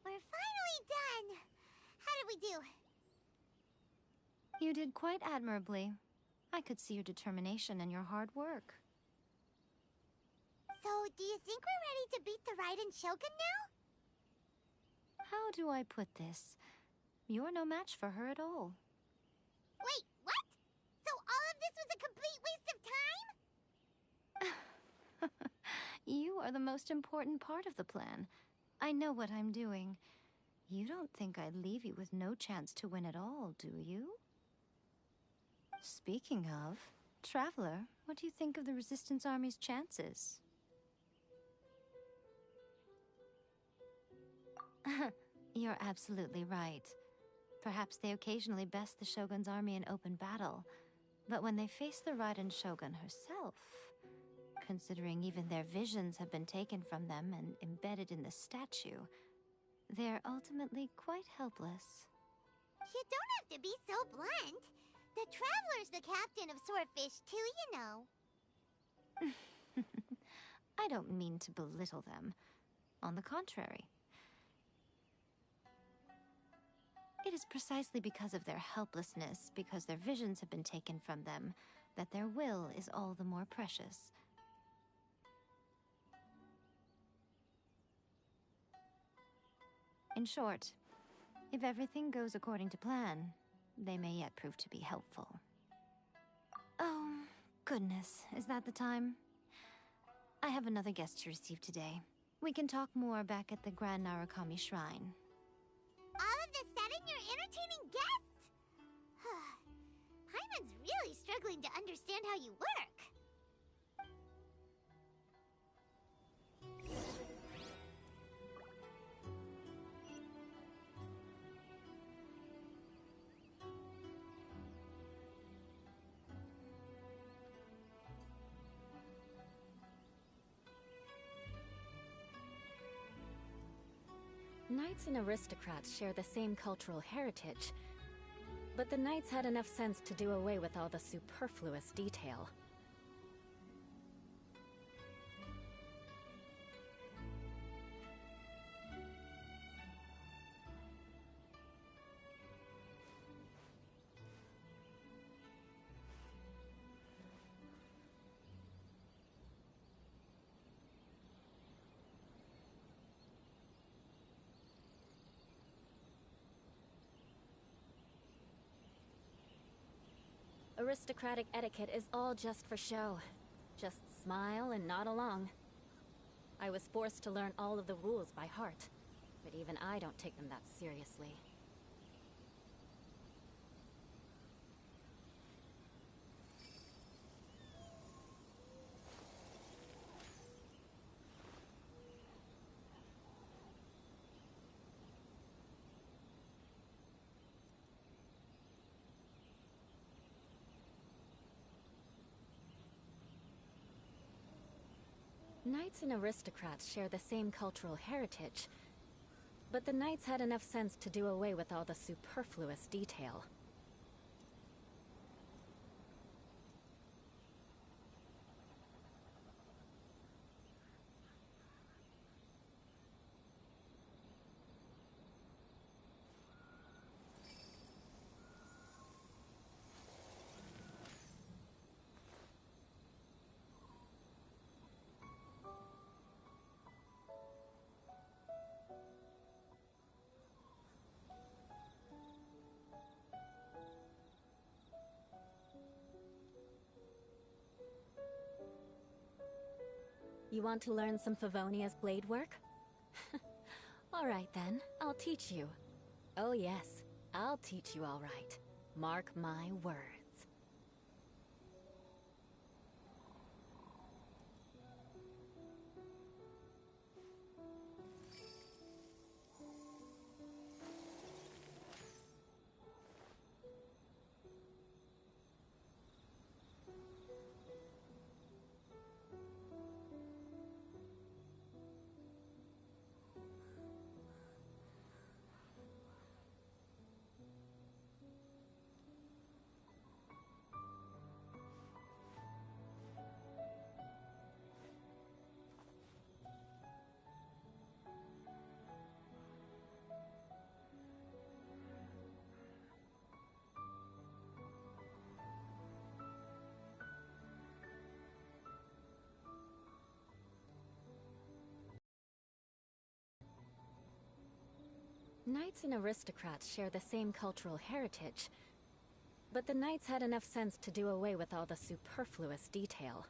We're finally done. How did we do? You did quite admirably. I could see your determination and your hard work. So, do you think we're ready to beat the Raiden Shogun now? How do I put this? You're no match for her at all. Wait, what? So all of this was a complete waste of time? You are the most important part of the plan. I know what I'm doing. You don't think I'd leave you with no chance to win at all, do you? Speaking of, Traveler, what do you think of the Resistance Army's chances? You're absolutely right. Perhaps they occasionally best the Shogun's army in open battle, but when they face the Raiden Shogun herself, considering even their visions have been taken from them and embedded in the statue, they're ultimately quite helpless. You don't have to be so blunt. The Traveler's the captain of Swordfish too, you know. I don't mean to belittle them. On the contrary. It is precisely because of their helplessness, because their visions have been taken from them, that their will is all the more precious. In short, if everything goes according to plan, they may yet prove to be helpful. Oh, goodness, is that the time? I have another guest to receive today. We can talk more back at the Grand Narukami Shrine. All of this said and you're entertaining guests? Paimon's really struggling to understand how you work. Knights and aristocrats share the same cultural heritage, but the knights had enough sense to do away with all the superfluous detail. Aristocratic etiquette is all just for show. Just smile and nod along. I was forced to learn all of the rules by heart, but even I don't take them that seriously. Knights and aristocrats share the same cultural heritage, but the knights had enough sense to do away with all the superfluous detail. You want to learn some Favonia's blade work? Alright then, I'll teach you. Oh yes, I'll teach you all right. Mark my words. Knights and aristocrats share the same cultural heritage, but the knights had enough sense to do away with all the superfluous detail.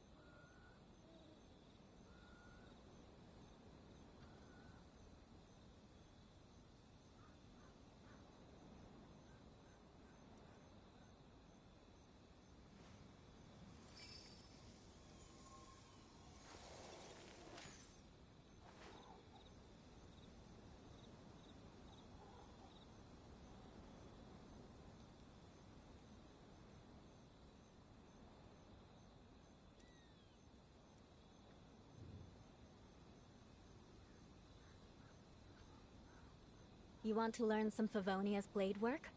You want to learn some Favonia's blade work?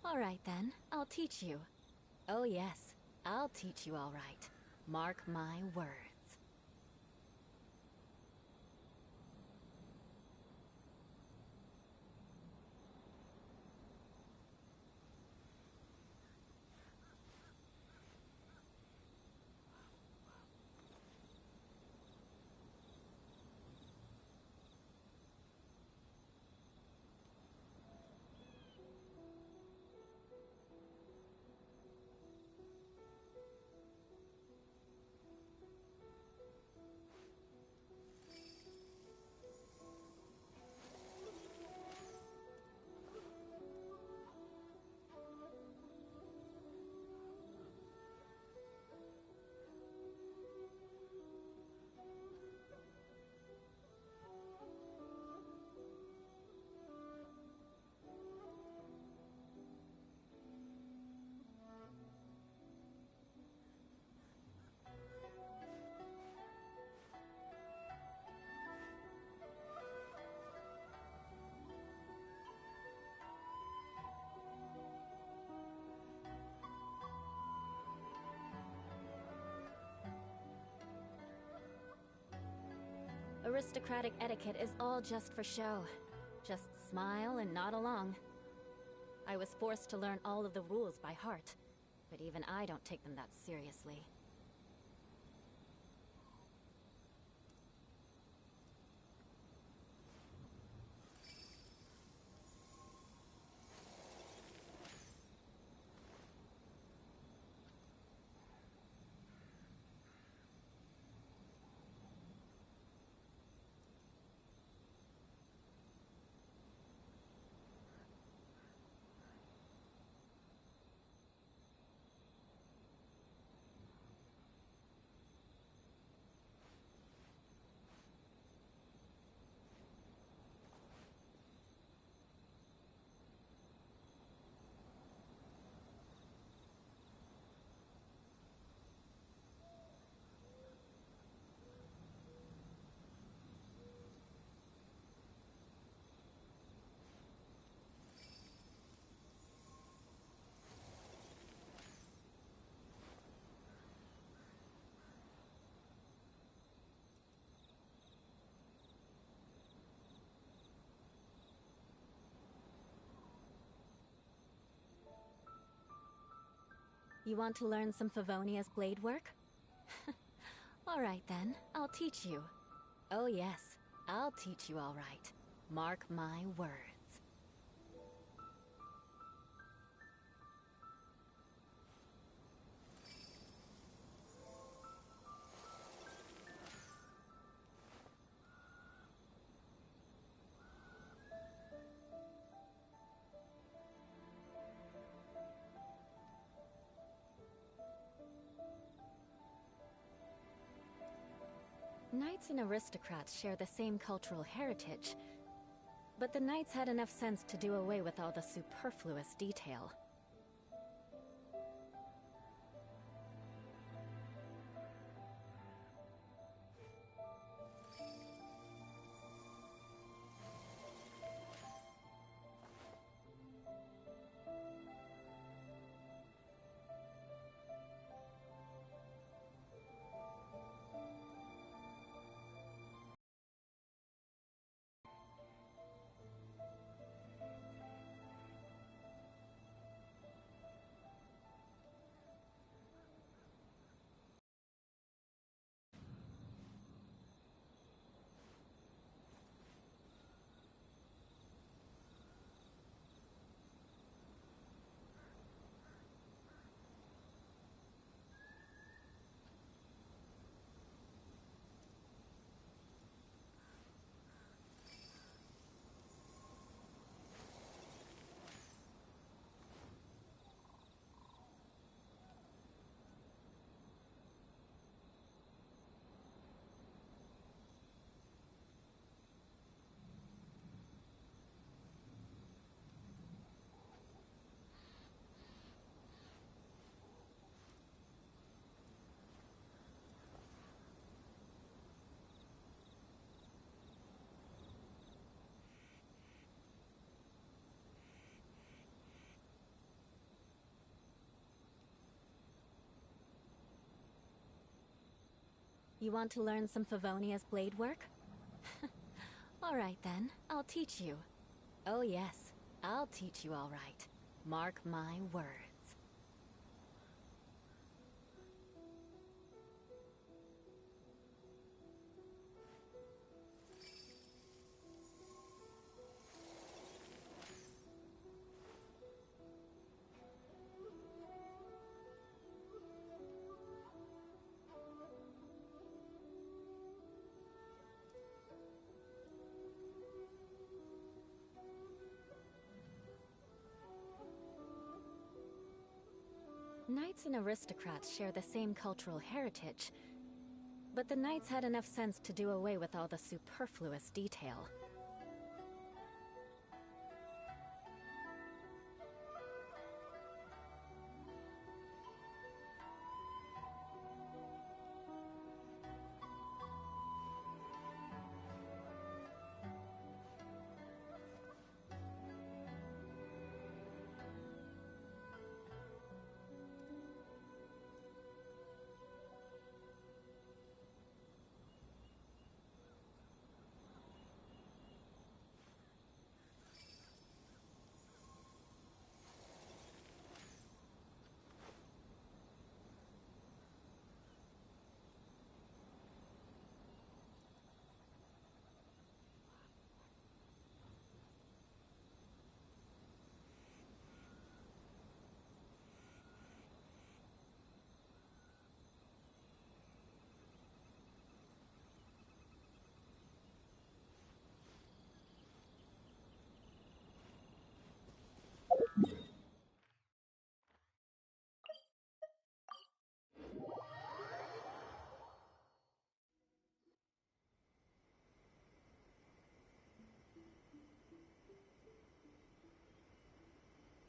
Alright then, I'll teach you. Oh yes, I'll teach you all right. Mark my words. Aristocratic etiquette is all just for show. Just smile and nod along. I was forced to learn all of the rules by heart, but even I don't take them that seriously. You want to learn some Favonia's blade work? Alright then, I'll teach you. Oh yes, I'll teach you all right. Mark my words. Knights and aristocrats share the same cultural heritage, but the knights had enough sense to do away with all the superfluous detail. You want to learn some Favonia's blade work? Alright then, I'll teach you. Oh yes, I'll teach you all right. Mark my words. Knights and aristocrats share the same cultural heritage, but the knights had enough sense to do away with all the superfluous detail.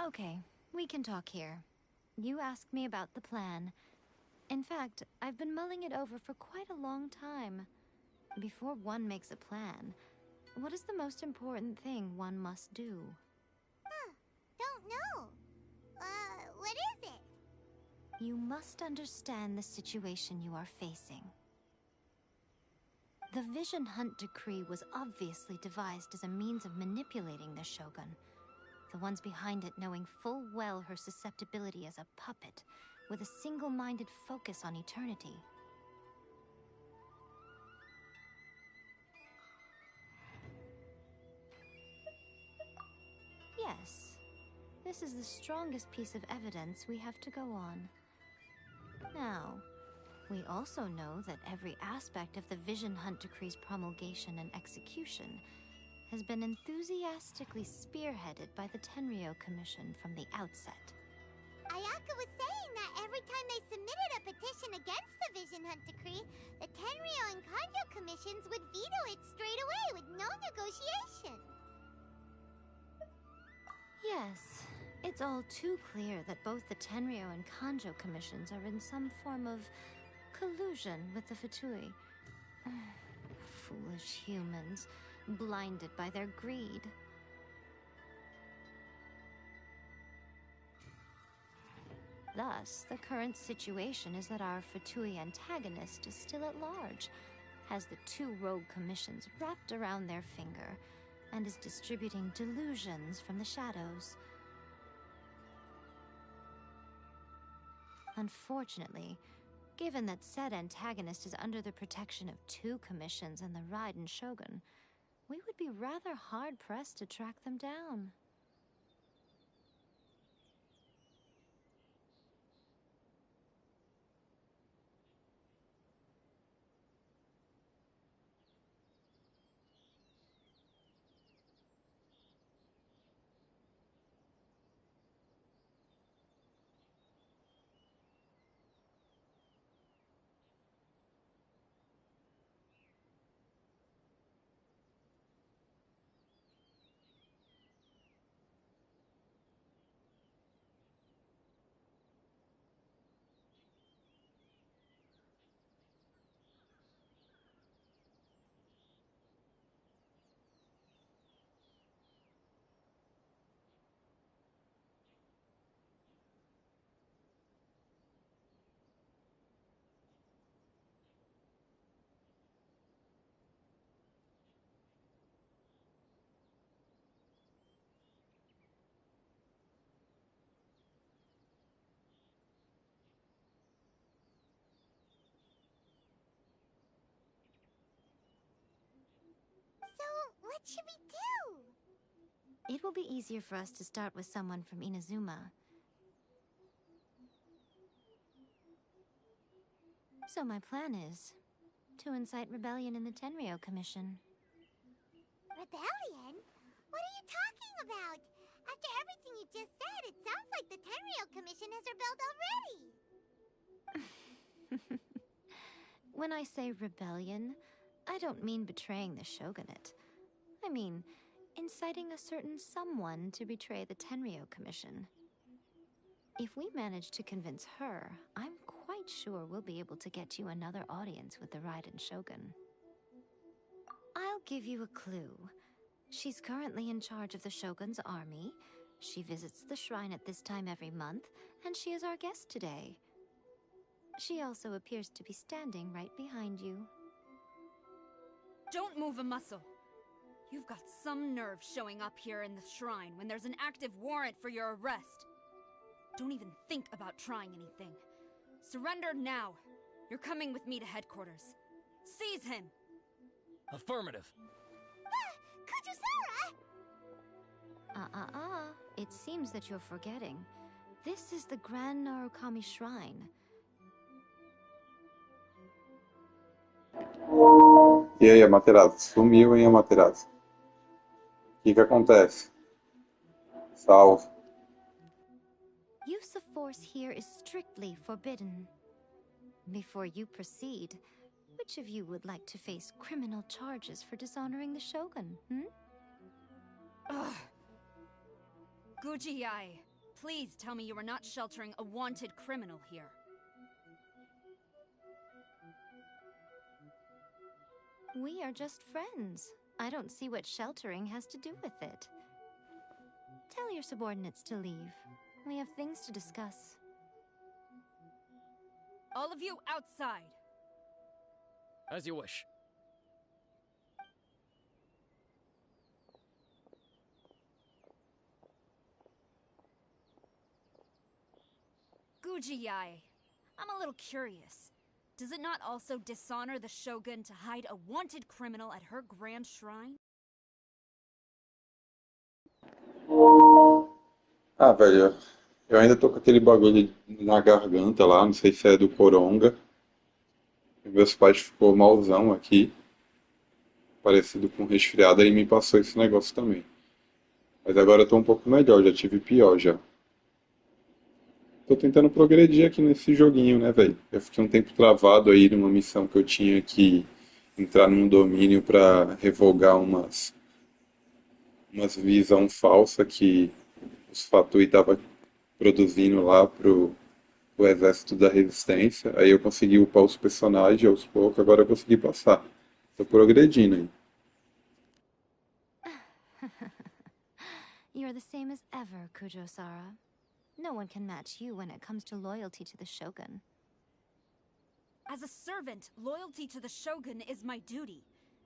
Okay, we can talk here. You asked me about the plan. In fact, I've been mulling it over for quite a long time. Before one makes a plan, what is the most important thing one must do? Don't know. What is it? You must understand the situation you are facing. The Vision Hunt Decree was obviously devised as a means of manipulating the Shogun. The ones behind it knowing full well her susceptibility as a puppet, with a single-minded focus on eternity. Yes, this is the strongest piece of evidence we have to go on. Now, we also know that every aspect of the Vision Hunt Decree's promulgation and execution has been enthusiastically spearheaded by the Tenryo Commission from the outset. Ayaka was saying that every time they submitted a petition against the Vision Hunt Decree, the Tenryo and Kanjo commissions would veto it straight away with no negotiation. Yes, it's all too clear that both the Tenryo and Kanjo commissions are in some form of collusion with the Fatui. Foolish humans, blinded by their greed. Thus, the current situation is that our Fatui antagonist is still at large, has the two rogue commissions wrapped around their finger, and is distributing delusions from the shadows. Unfortunately, given that said antagonist is under the protection of two commissions and the Raiden Shogun, we would be rather hard-pressed to track them down. So, what should we do? It will be easier for us to start with someone from Inazuma. So my plan is to incite rebellion in the Tenryou Commission. Rebellion? What are you talking about? After everything you just said, it sounds like the Tenryou Commission has rebelled already. When I say rebellion, I don't mean betraying the shogunate. I mean, inciting a certain someone to betray the Tenryou Commission. If we manage to convince her, I'm quite sure we'll be able to get you another audience with the Raiden Shogun. I'll give you a clue. She's currently in charge of the Shogun's army. She visits the shrine at this time every month, and she is our guest today. She also appears to be standing right behind you. Don't move a muscle. You've got some nerve showing up here in the shrine when there's an active warrant for your arrest. Don't even think about trying anything. Surrender now. You're coming with me to headquarters. Seize him! Affirmative. Kujusara! It seems that you're forgetting. This is the Grand Narukami Shrine. E aí, Amaterasu? Sumiu, hein, Amaterasu? O que acontece? Salve. Use of force here is strictly forbidden. Before you proceed, which of you would like to face criminal charges for dishonoring the Shogun, Ugh. Guji-ai, please tell me you are not sheltering a wanted criminal here. We are just friends. I don't see what sheltering has to do with it. Tell your subordinates to leave. We have things to discuss. All of you outside! As you wish. Guji-ai, I'm a little curious. Does it not also dishonor the Shogun to hide a wanted criminal at her grand shrine? Ah, velho, eu ainda tô com aquele bagulho na garganta lá, não sei se é do coronga. Meus pais ficou malzão aqui, parecido com resfriado, aí me passou esse negócio também. Mas agora eu tô um pouco melhor, já tive pior já. Tô tentando progredir aqui nesse joguinho, né, velho? Eu fiquei um tempo travado aí numa missão que eu tinha que entrar num domínio pra revogar umas visão falsa que os Fatui tava produzindo lá pro exército da resistência. Aí eu consegui upar os personagens aos poucos, agora eu consegui passar. Tô progredindo aí. You're the same as ever, Kujo-sara. No one can match you when it comes to loyalty to the Shogun. As a servant, loyalty to the Shogun is my duty.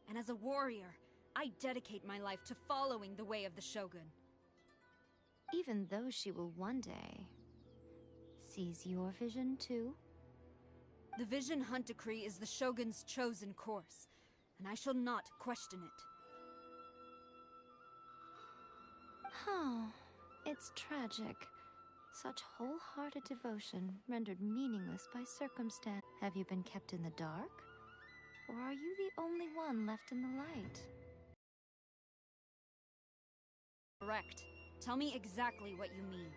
And as a warrior, I dedicate my life to following the way of the Shogun. Even though she will one day seize your vision too? The Vision Hunt Decree is the Shogun's chosen course, and I shall not question it. Oh, it's tragic. Such wholehearted devotion rendered meaningless by circumstance. Have you been kept in the dark? Or are you the only one left in the light? Correct. Tell me exactly what you mean.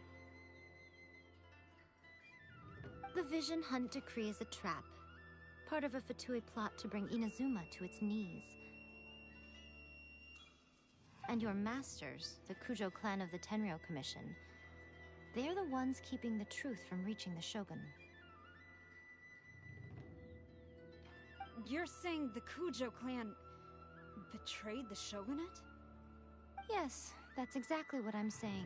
The Vision Hunt Decree is a trap. Part of a Fatui plot to bring Inazuma to its knees. And your masters, the Kujo clan of the Tenryou Commission, they're the ones keeping the truth from reaching the Shogun. You're saying the Kujo clan betrayed the Shogunate? Yes, that's exactly what I'm saying.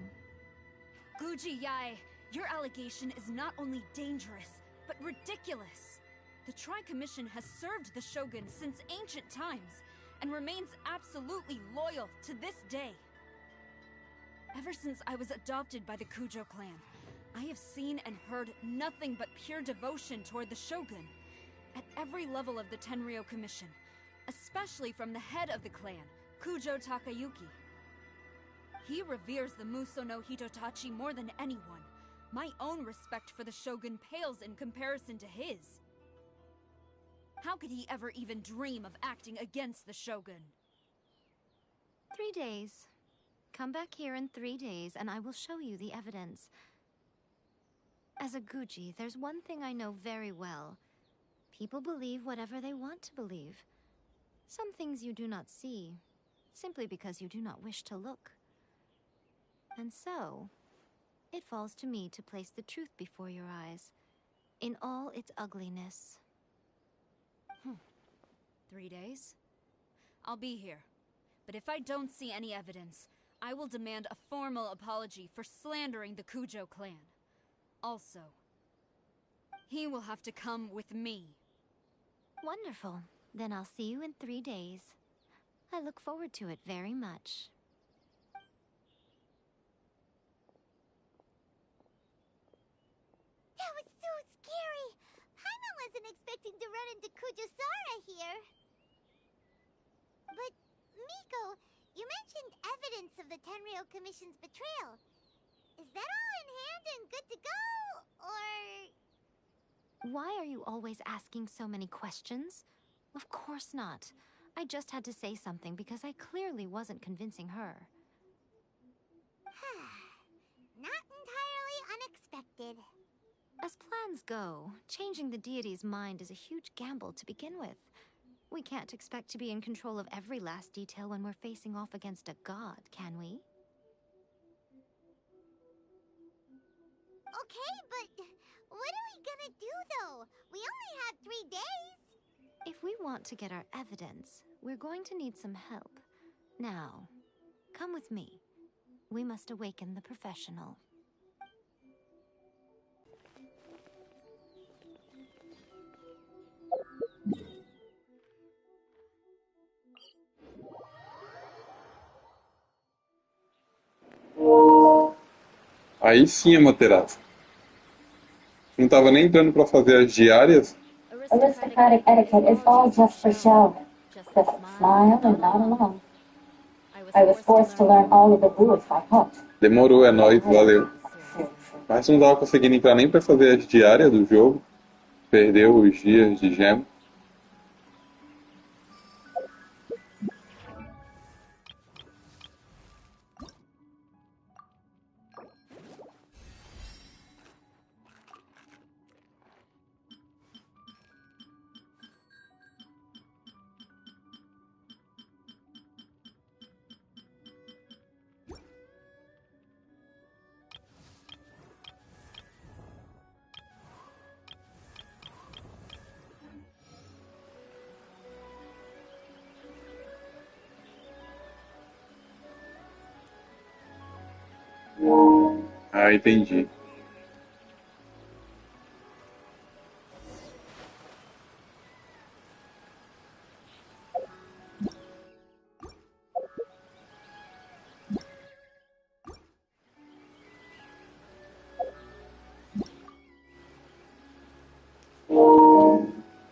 Guji-ai, your allegation is not only dangerous, but ridiculous. The Tri-Commission has served the Shogun since ancient times, and remains absolutely loyal to this day. Ever since I was adopted by the Kujo clan, I have seen and heard nothing but pure devotion toward the Shogun. At every level of the Tenryou Commission, especially from the head of the clan, Kujo Takayuki. He reveres the Muso no Hitotachi more than anyone. My own respect for the Shogun pales in comparison to his. How could he ever even dream of acting against the Shogun? 3 days. Come back here in 3 days, and I will show you the evidence. As a Guji, there's one thing I know very well. People believe whatever they want to believe. Some things you do not see, simply because you do not wish to look. And so, it falls to me to place the truth before your eyes, in all its ugliness. 3 days? I'll be here. But if I don't see any evidence, I will demand a formal apology for slandering the Kujo clan. Also, he will have to come with me. Wonderful. Then I'll see you in 3 days. I look forward to it very much. That was so scary! Paimon wasn't expecting to run into Kujosara here. But, Miko, you mentioned evidence of the Tenryou Commission's betrayal. Is that all in hand and good to go, or... Why are you always asking so many questions? Of course not. I just had to say something because I clearly wasn't convincing her. Not entirely unexpected. As plans go, changing the deity's mind is a huge gamble to begin with. We can't expect to be in control of every last detail when we're facing off against a god, can we? Okay, but what are we gonna do, though? We only have 3 days. If we want to get our evidence, we're going to need some help. Now, come with me. We must awaken the professional. Aí sim, Amaterasu. Não tava nem entrando para fazer as diárias? Aristocratic etiquette is all just for show. Just smile and nod along. I was forced to learn all of the rules by hook. Demorou, é nóis, valeu. Mas não tava conseguindo entrar nem para fazer as diárias do jogo. Perdeu os dias de gema. Ah, entendi.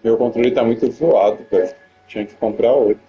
Meu controle tá muito zoado, velho. Tinha que comprar outro.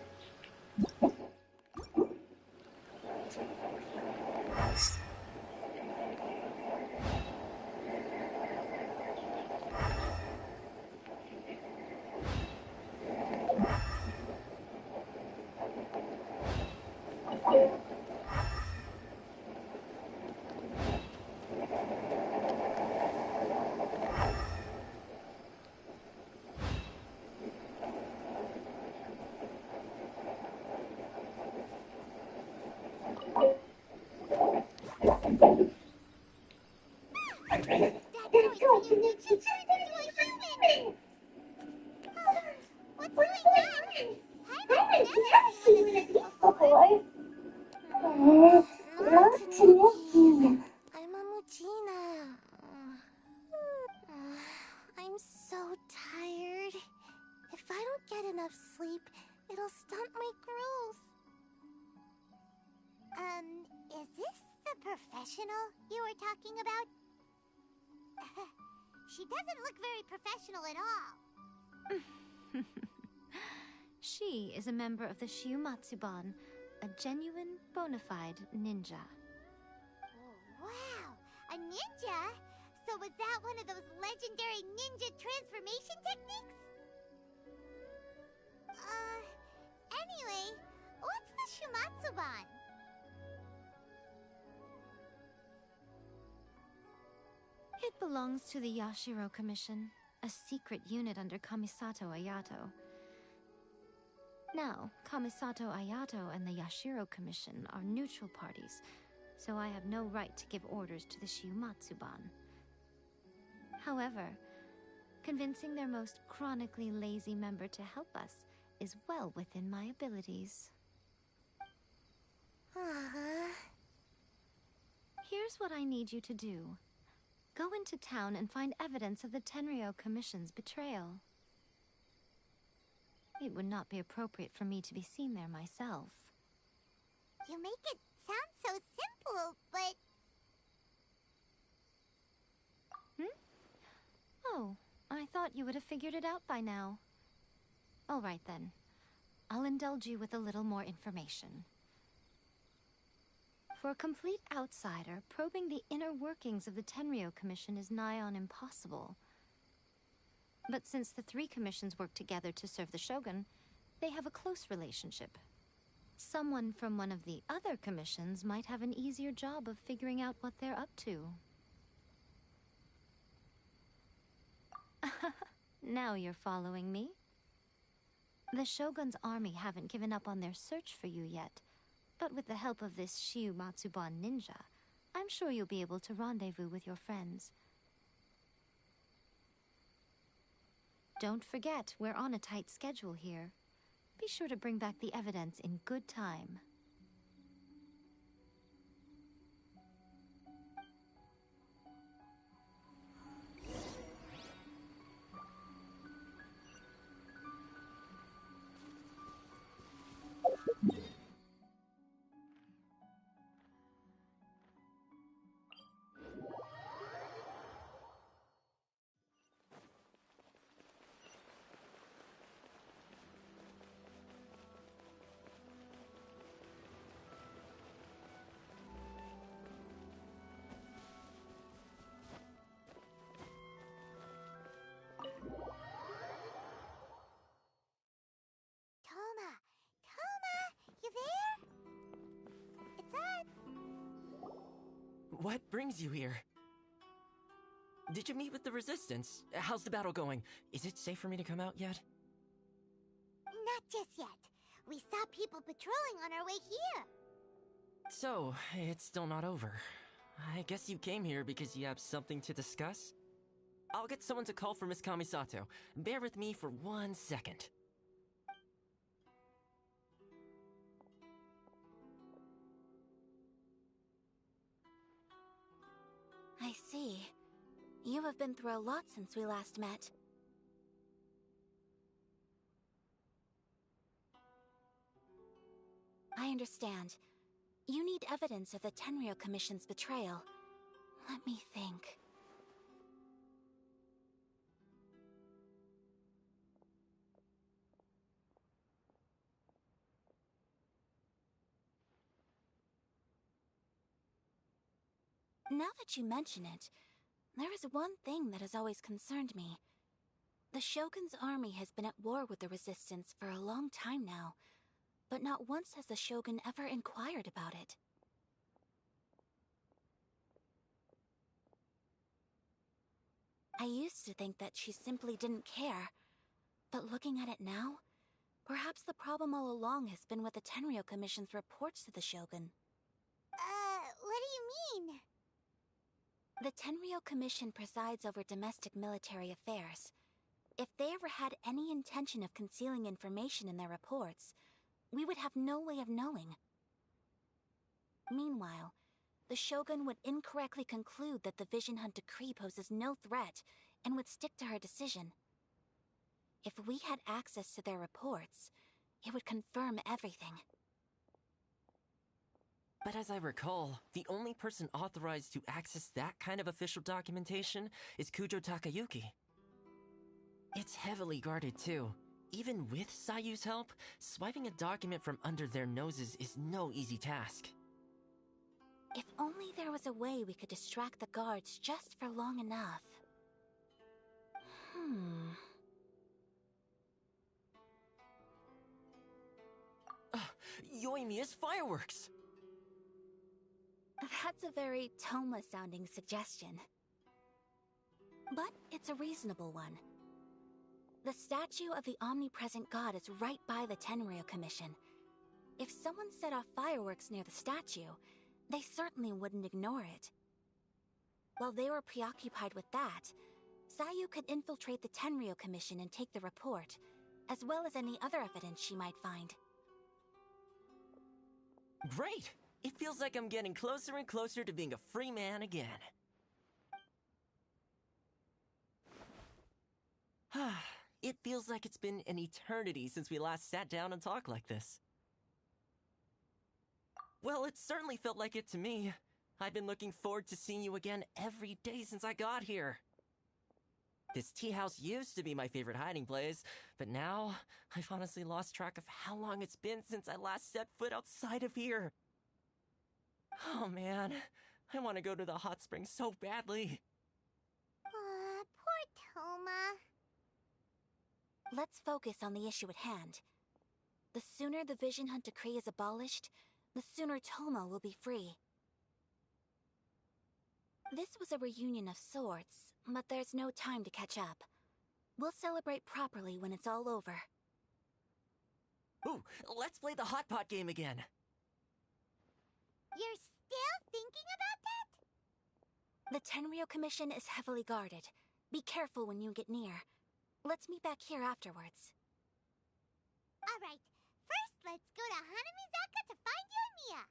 That droid ninja turned into a human! What's going on? Paimon's never seen one of these before. Not Tanuki. I'm a Mujina. I'm so tired. If I don't get enough sleep, it'll stunt my growth. Is this the professional you were talking about? She doesn't look very professional at all. She is a member of the Shiumatsuban, a genuine, bona fide ninja. Oh, wow! A ninja? So was that one of those legendary ninja transformation techniques? Anyway, what's the Shumatsuban? It belongs to the Yashiro Commission, a secret unit under Kamisato Ayato. Now, Kamisato Ayato and the Yashiro Commission are neutral parties, so I have no right to give orders to the Shumatsuban. However, convincing their most chronically lazy member to help us is well within my abilities. Here's what I need you to do. Go into town and find evidence of the Tenryou Commission's betrayal. It would not be appropriate for me to be seen there myself. You make it sound so simple, but... Oh, I thought you would have figured it out by now. All right then. I'll indulge you with a little more information. For a complete outsider, probing the inner workings of the Tenryou Commission is nigh on impossible. But since the three commissions work together to serve the Shogun, they have a close relationship. Someone from one of the other commissions might have an easier job of figuring out what they're up to. Now you're following me. The Shogun's army haven't given up on their search for you yet, but with the help of this Shumatsuban ninja, I'm sure you'll be able to rendezvous with your friends. Don't forget, we're on a tight schedule here. Be sure to bring back the evidence in good time. What brings you here? Did you meet with the Resistance? How's the battle going? Is it safe for me to come out yet? Not just yet. We saw people patrolling on our way here. So, it's still not over. I guess you came here because you have something to discuss? I'll get someone to call for Miss Kamisato. Bear with me for 1 second. I see. You have been through a lot since we last met. I understand. You need evidence of the Tenryou Commission's betrayal. Let me think. Now that you mention it, there is one thing that has always concerned me. The Shogun's army has been at war with the Resistance for a long time now, but not once has the Shogun ever inquired about it. I used to think that she simply didn't care, but looking at it now, perhaps the problem all along has been with the Tenryou Commission's reports to the Shogun. What do you mean? The Tenryou Commission presides over domestic military affairs. If they ever had any intention of concealing information in their reports, we would have no way of knowing. Meanwhile, the Shogun would incorrectly conclude that the Vision Hunt decree poses no threat and would stick to her decision. If we had access to their reports, it would confirm everything. But as I recall, the only person authorized to access that kind of official documentation is Kujo Takayuki. It's heavily guarded too. Even with Sayu's help, swiping a document from under their noses is no easy task. If only there was a way we could distract the guards just for long enough. Yoimiya's fireworks! That's a very Toma-sounding suggestion. But it's a reasonable one. The statue of the omnipresent god is right by the Tenryou Commission. If someone set off fireworks near the statue, they certainly wouldn't ignore it. While they were preoccupied with that, Sayu could infiltrate the Tenryou Commission and take the report, as well as any other evidence she might find. Great! It feels like I'm getting closer and closer to being a free man again. It feels like it's been an eternity since we last sat down and talked like this. Well, it certainly felt like it to me. I've been looking forward to seeing you again every day since I got here. This tea house used to be my favorite hiding place, but now I've honestly lost track of how long it's been since I last set foot outside of here. Oh man, I want to go to the hot springs so badly. Poor Toma. Let's focus on the issue at hand. The sooner the Vision Hunt Decree is abolished, the sooner Toma will be free. This was a reunion of sorts, but there's no time to catch up. We'll celebrate properly when it's all over. Ooh, let's play the hot pot game again. You're still thinking about that? The Tenryou Commission is heavily guarded. Be careful when you get near. Let's meet back here afterwards. Alright, first let's go to Hanamizaka to find Yoimiya.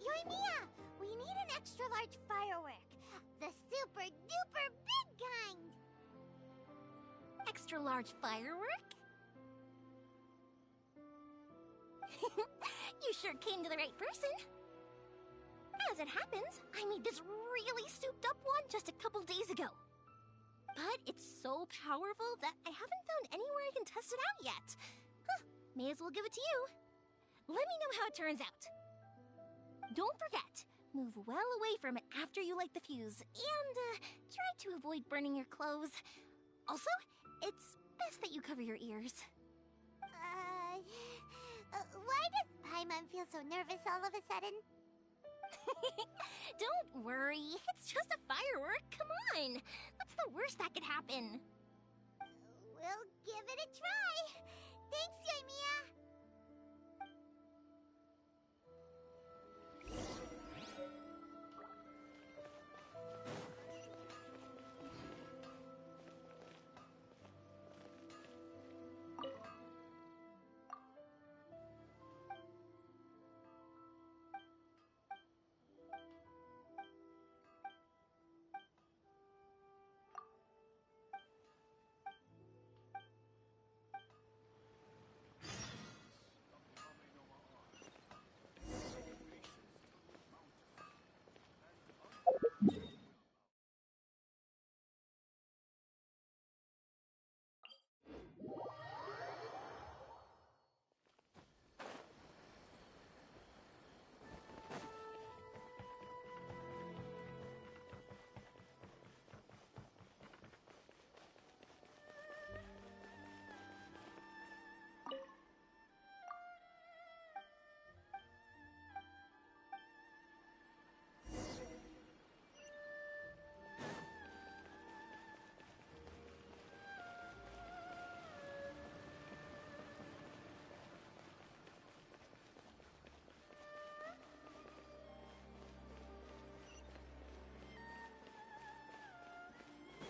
Yoimiya, we need an extra large firework. The super duper big kind. Extra large firework? You sure came to the right person. As it happens, I made this really souped up one just a couple days ago. But it's so powerful that I haven't found anywhere I can test it out yet. May as well give it to you. Let me know how it turns out. Don't forget, move well away from it after you light the fuse, and try to avoid burning your clothes. Also, it's best that you cover your ears. Why does Paimon feel so nervous all of a sudden? Don't worry, it's just a firework, come on! What's the worst that could happen? We'll give it a try! Thanks, Yoimiya!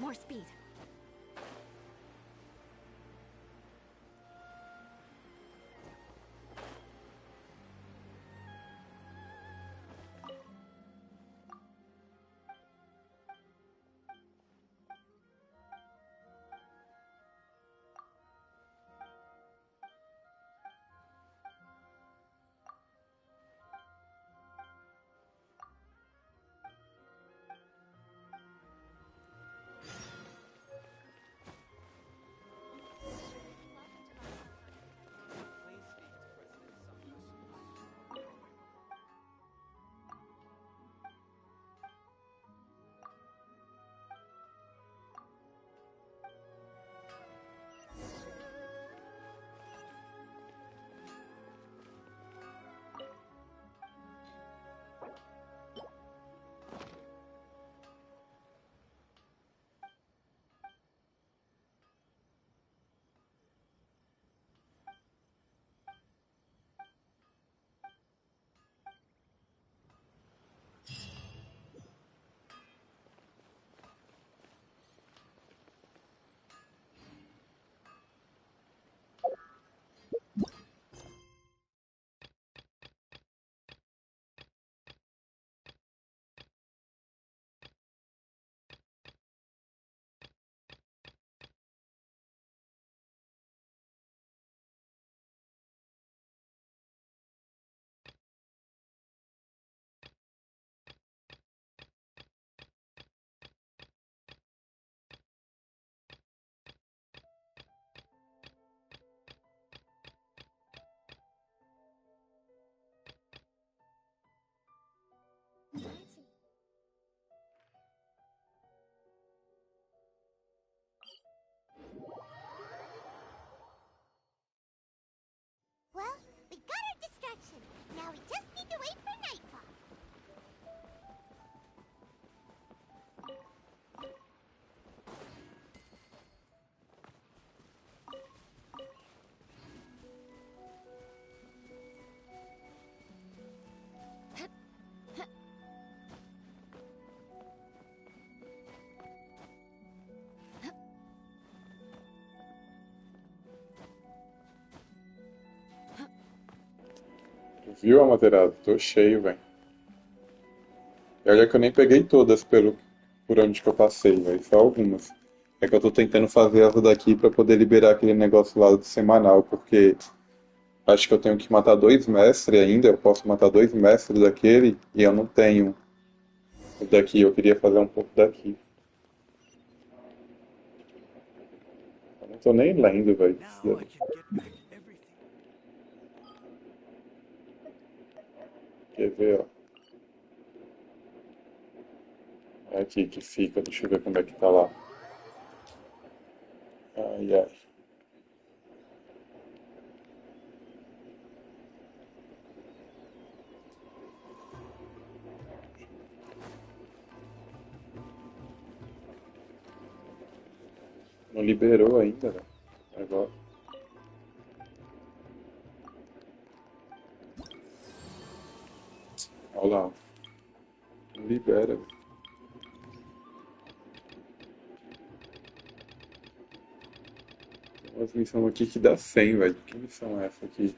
More speed. Well, we got our distraction. Now we just need to wait for nightfall. Viu, Amaterado? Tô cheio, velho. E olha que eu nem peguei todas por onde que eu passei, velho. Só algumas. É que eu tô tentando fazer essa daqui pra poder liberar aquele negócio lá do semanal, porque acho que eu tenho que matar 2 mestres ainda. Eu posso matar 2 mestres daquele e eu não tenho o daqui. Eu queria fazer um pouco daqui. Eu não tô nem lendo, velho. Now I can get back everything. Quer ver, ó? É aqui que fica. Deixa eu ver como é que tá lá. Ai, ai. Não liberou ainda, velho. Agora. Olha lá. Não libera, velho. Tem umas missões aqui que dá 100, velho. Que missão é essa aqui?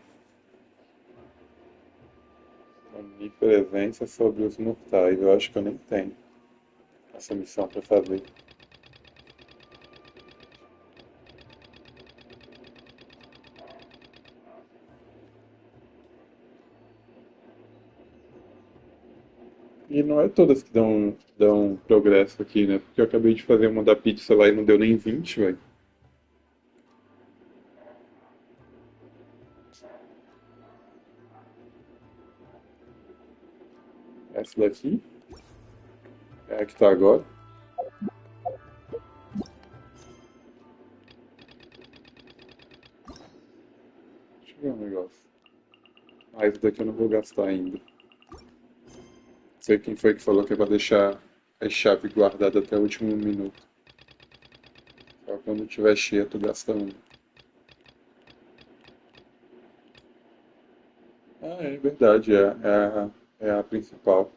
Onipresença sobre os mortais. Eu acho que eu nem tenho essa missão pra fazer. E não é todas que dão progresso aqui, né? Porque eu acabei de fazer uma da pizza lá e não deu nem 20, velho. Essa daqui é a que tá agora. Deixa eu ver um negócio. Ah, esse daqui eu não vou gastar ainda. Não sei quem foi que falou que é pra deixar a chave guardada até o último minuto. Só quando tiver cheia tu gasta uma. Ah, é verdade, é a principal.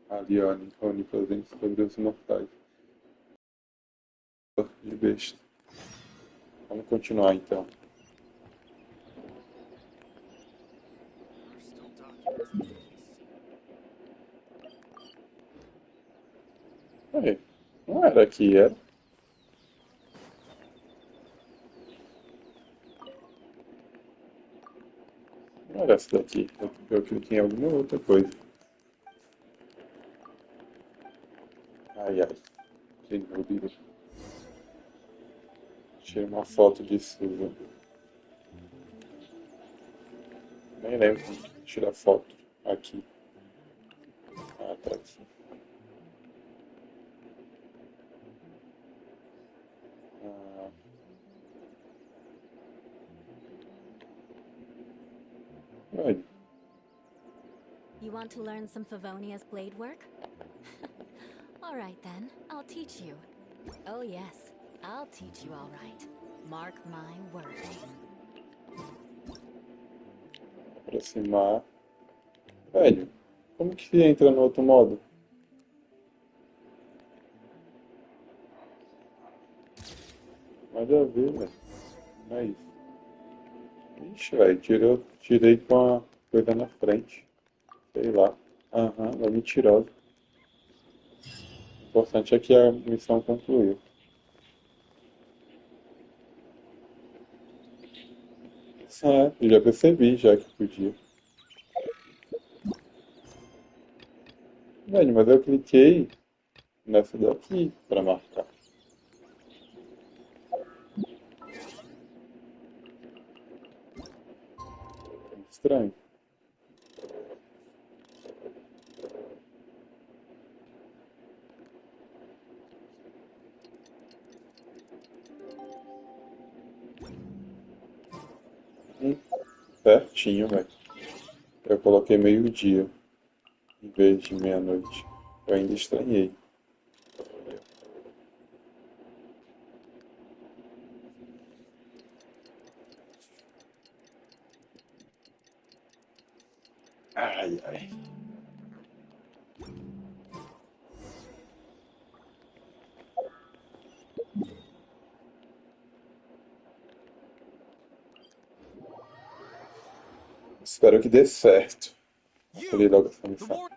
Ali, ó, a onipresença sobre os mortais. de besta. Vamos continuar então. Aí, não era aqui, era? Não era essa daqui. Eu cliquei em alguma outra coisa. Ai, ai. Que dúvida. Tirei uma foto disso. Nem lembro de tirar foto aqui. Ah, tá aqui. Ah, olha. You want to learn some Favonia's blade work? Alright then, I'll teach you. Oh yes, I'll teach you alright. Mark my words. Aproximar. Velho, como que entra no outro modo? Nada a ver, velho. Não é isso. Ixi, velho, tirei com a coisa na frente. Sei lá. Aham, é mentirosa. O importante é que a missão concluiu. É, eu já percebi já que podia. Velho, mas eu cliquei nessa daqui pra marcar. Estranho. Certinho, velho. Eu coloquei meio-dia em vez de meia-noite. Eu ainda estranhei. Ai, ai. Espero que dê certo. Vou escolher logo essa missão.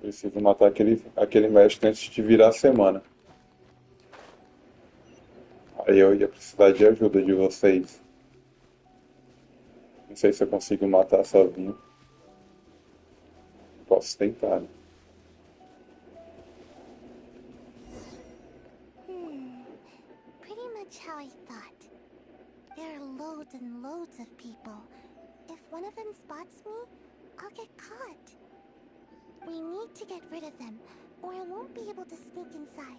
Preciso matar aquele mestre antes de virar a semana. Aí eu ia precisar de ajuda de vocês. Não sei se eu consigo matar sozinho. Posso tentar, né? Pretty much how I thought. There are loads and loads of people. If one of them spots me, I'll get caught. We need to get rid of them, or I won't be able to sneak inside.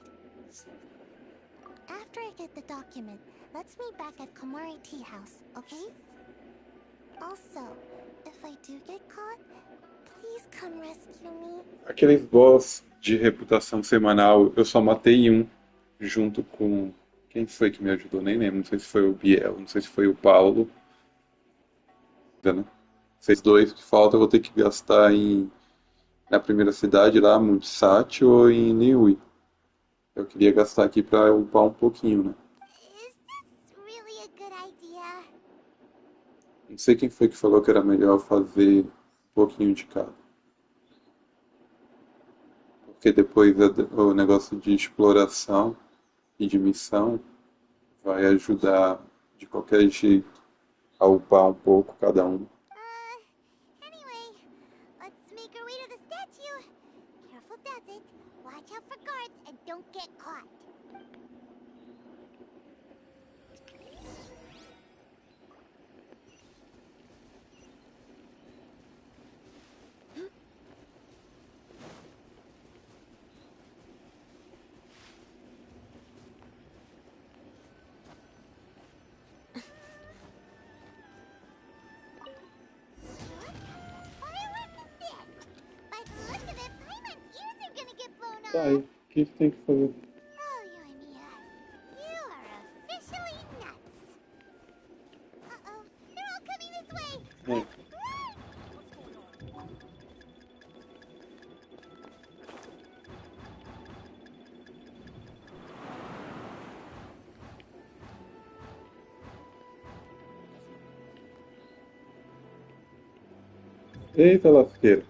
After I get the document, let's meet back at Komari Tea House, okay? Also, if I do get caught, please come rescue me. Aqueles boss de reputação semanal, eu só matei um junto com... Quem foi que me ajudou? Nem lembro. Não sei se foi o Biel, não sei se foi o Paulo. Né? Vocês dois que faltam, eu vou ter que gastar na primeira cidade lá, Multisat ou em Niue. Eu queria gastar aqui pra upar um pouquinho, né? Is this really a good idea? Não sei quem foi que falou que era melhor fazer um pouquinho de cada. Porque depois o negócio de exploração e de missão vai ajudar de qualquer jeito a upar um pouco cada um. Anyway, let's make our way to the statue. Careful does it. Watch out for guards and don't get caught. Tá aí, o que tem que fazer? Oh, Yoimiya, you are officially nuts. Uh-oh, they're all coming this way. Quick, run! Eita lasqueira.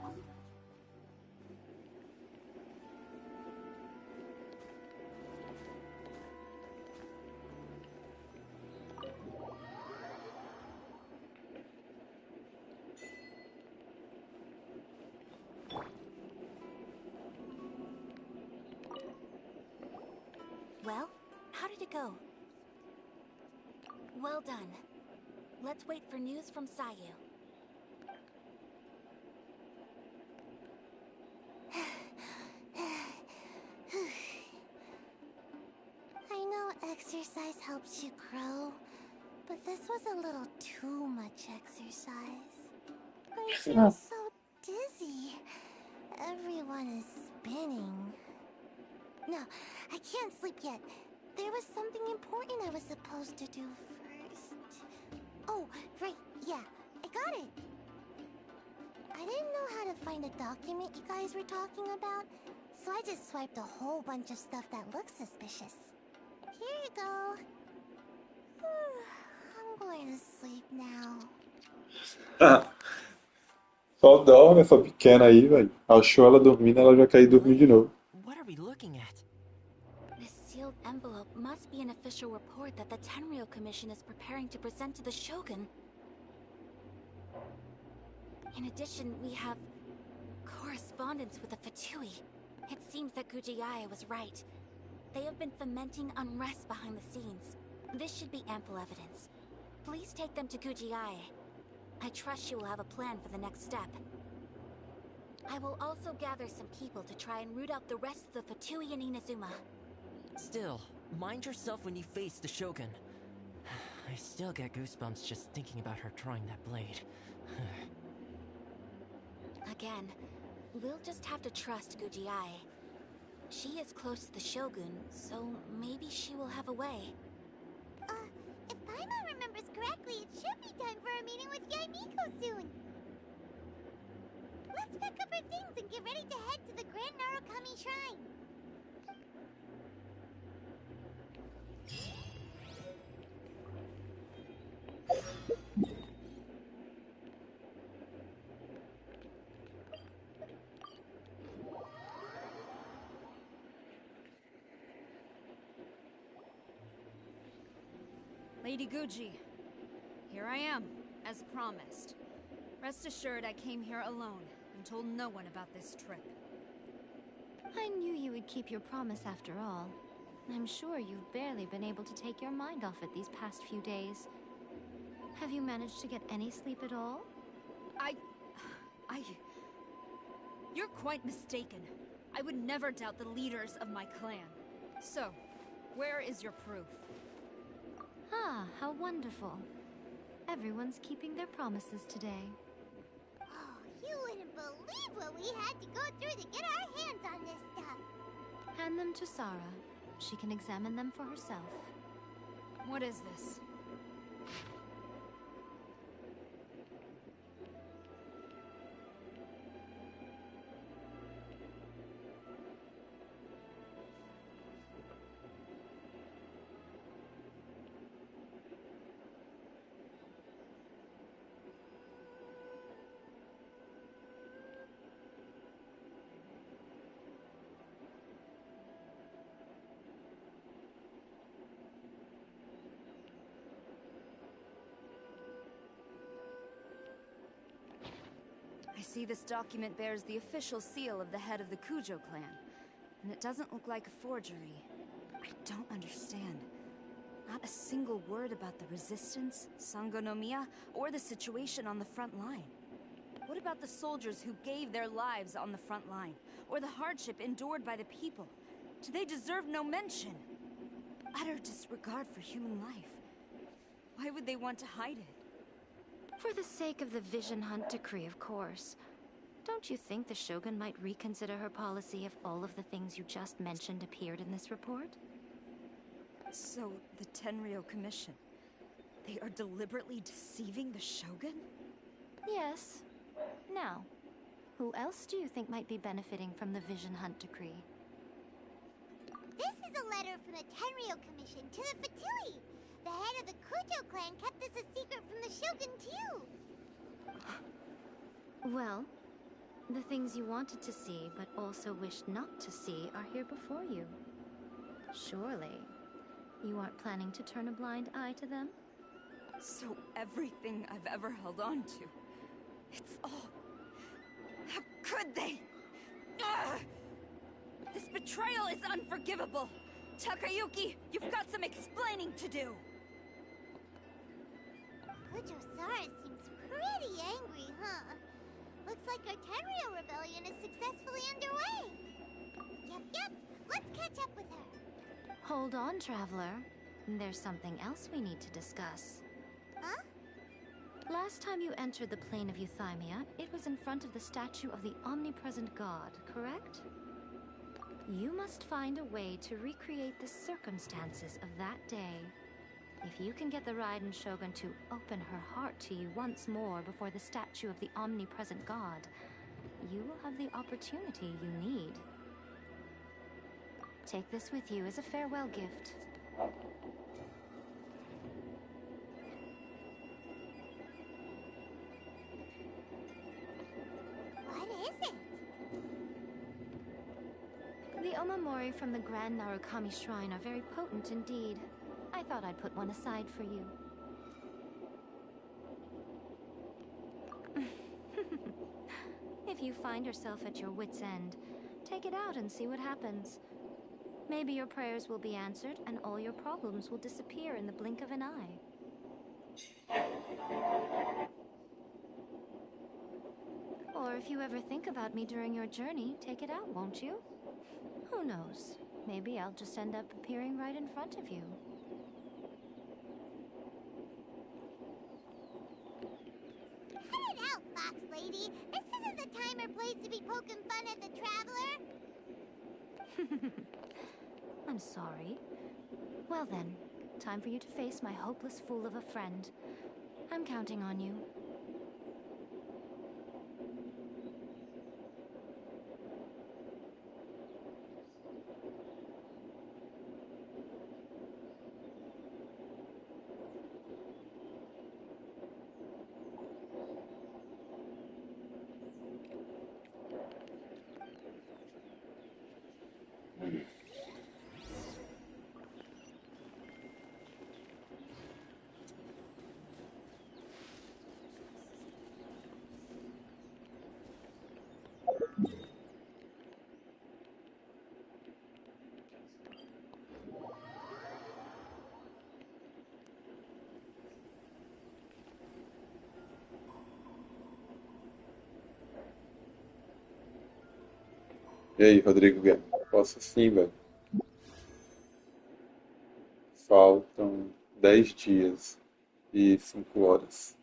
Well, how did it go? Well done. Let's wait for news from Sayu. I know exercise helps you grow, but this was a little too much exercise. I feel so dizzy. Everyone is spinning. No, I can't sleep yet. There was something important I was supposed to do first. Oh, right, yeah, I got it. I didn't know how to find a document you guys were talking about, so I just swiped a whole bunch of stuff that looks suspicious. Here you go. I'm going to sleep now. Só dorme essa pequena aí, velho. Achou ela dormindo, ela já caiu e dormiu de novo. What are we looking at? This sealed envelope must be an official report that the Tenryou Commission is preparing to present to the Shogun. In addition, we have correspondence with the Fatui. It seems that Gujiae was right. They have been fomenting unrest behind the scenes. This should be ample evidence. Please take them to Gujiae. I trust she will have a plan for the next step. I will also gather some people to try and root out the rest of the Fatui in Inazuma. Still, mind yourself when you face the Shogun. I still get goosebumps just thinking about her drawing that blade. Again, we'll just have to trust Gujiae. She is close to the Shogun, so maybe she will have a way. If Paimon remembers correctly, it should be time for a meeting with Yaimiko soon. Let's pack up our things and get ready to head to the Grand Narukami Shrine. Lady Guji, here I am, as promised. Rest assured I came here alone and told no one about this trip. I knew you would keep your promise after all. I'm sure you've barely been able to take your mind off it these past few days. Have you managed to get any sleep at all? You're quite mistaken. I would never doubt the leaders of my clan. So, where is your proof? Ah, how wonderful. Everyone's keeping their promises today. Oh, you wouldn't believe what we had to go through to get our hands on this stuff. Hand them to Sarah. She can examine them for herself. What is this? I see this document bears the official seal of the head of the Kujo clan, and it doesn't look like a forgery. I don't understand. Not a single word about the resistance, Sangonomiya, or the situation on the front line. What about the soldiers who gave their lives on the front line, or the hardship endured by the people? Do they deserve no mention? Utter disregard for human life. Why would they want to hide it? For the sake of the Vision Hunt decree, of course. Don't you think the Shogun might reconsider her policy if all of the things you just mentioned appeared in this report? So, the Tenryou Commission, they are deliberately deceiving the Shogun? Yes. Now, who else do you think might be benefiting from the Vision Hunt decree? This is a letter from the Tenryou Commission to the Fatui. The head of the Kujo clan kept this a secret from the Shogun, too. Well, the things you wanted to see but also wished not to see are here before you. Surely, you aren't planning to turn a blind eye to them? So everything I've ever held on to, it's all... How could they? Ugh! This betrayal is unforgivable! Takayuki, you've got some explaining to do! Kujo-san seems pretty angry, huh? Looks like our Tenryou rebellion is successfully underway. Yep, let's catch up with her. Hold on, Traveler. There's something else we need to discuss. Huh? Last time you entered the plane of Euthymia, it was in front of the statue of the omnipresent god, correct? You must find a way to recreate the circumstances of that day. If you can get the Raiden Shogun to open her heart to you once more before the statue of the omnipresent god, you will have the opportunity you need. Take this with you as a farewell gift. What is it? The Omamori from the Grand Narukami Shrine are very potent indeed. I thought I'd put one aside for you. If you find yourself at your wit's end, take it out and see what happens. Maybe your prayers will be answered and all your problems will disappear in the blink of an eye. Or if you ever think about me during your journey, take it out, won't you? Who knows? Maybe I'll just end up appearing right in front of you. Cut it out, Fox Lady. This isn't the time or place to be poking fun at the Traveler. I'm sorry. Well then, time for you to face my hopeless fool of a friend. I'm counting on you. E aí, Rodrigo Guerra? Posso sim, velho. Faltam 10 dias e 5 horas.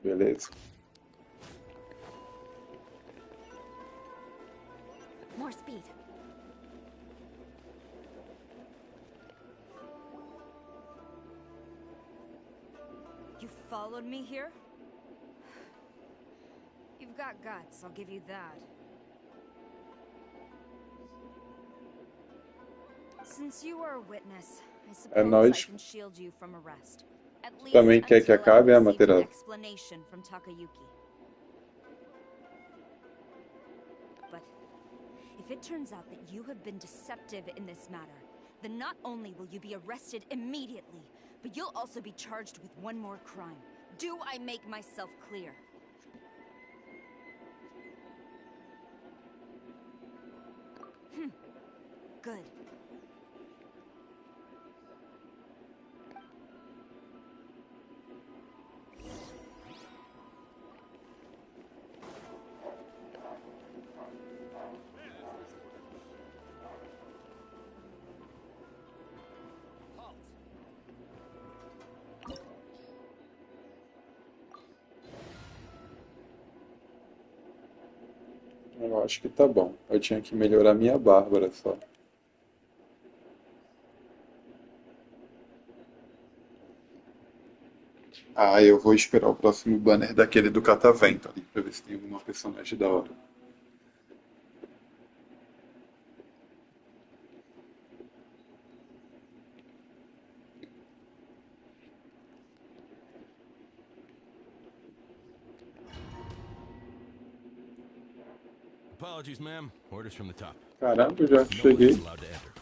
Beleza? More speed. You followed me here? You've got guts, I'll give you that. Since you are a witness, I É suppose I nóis. can shield you from arrest. At least Também quer que until acabe, I've received Amaterasu? an explanation from Takayuki. But if it turns out that you have been deceptive in this matter, then not only will you be arrested immediately, but you'll also be charged with one more crime. Do I make myself clear? Good. Eu acho que tá bom. Eu tinha que melhorar minha Bárbara só. Ah, eu vou esperar o próximo banner daquele do Catavento ali, pra ver se tem alguma personagem da hora. Apologies, ma'am. Orders from the top. Caramba, eu já No cheguei. one's allowed to enter.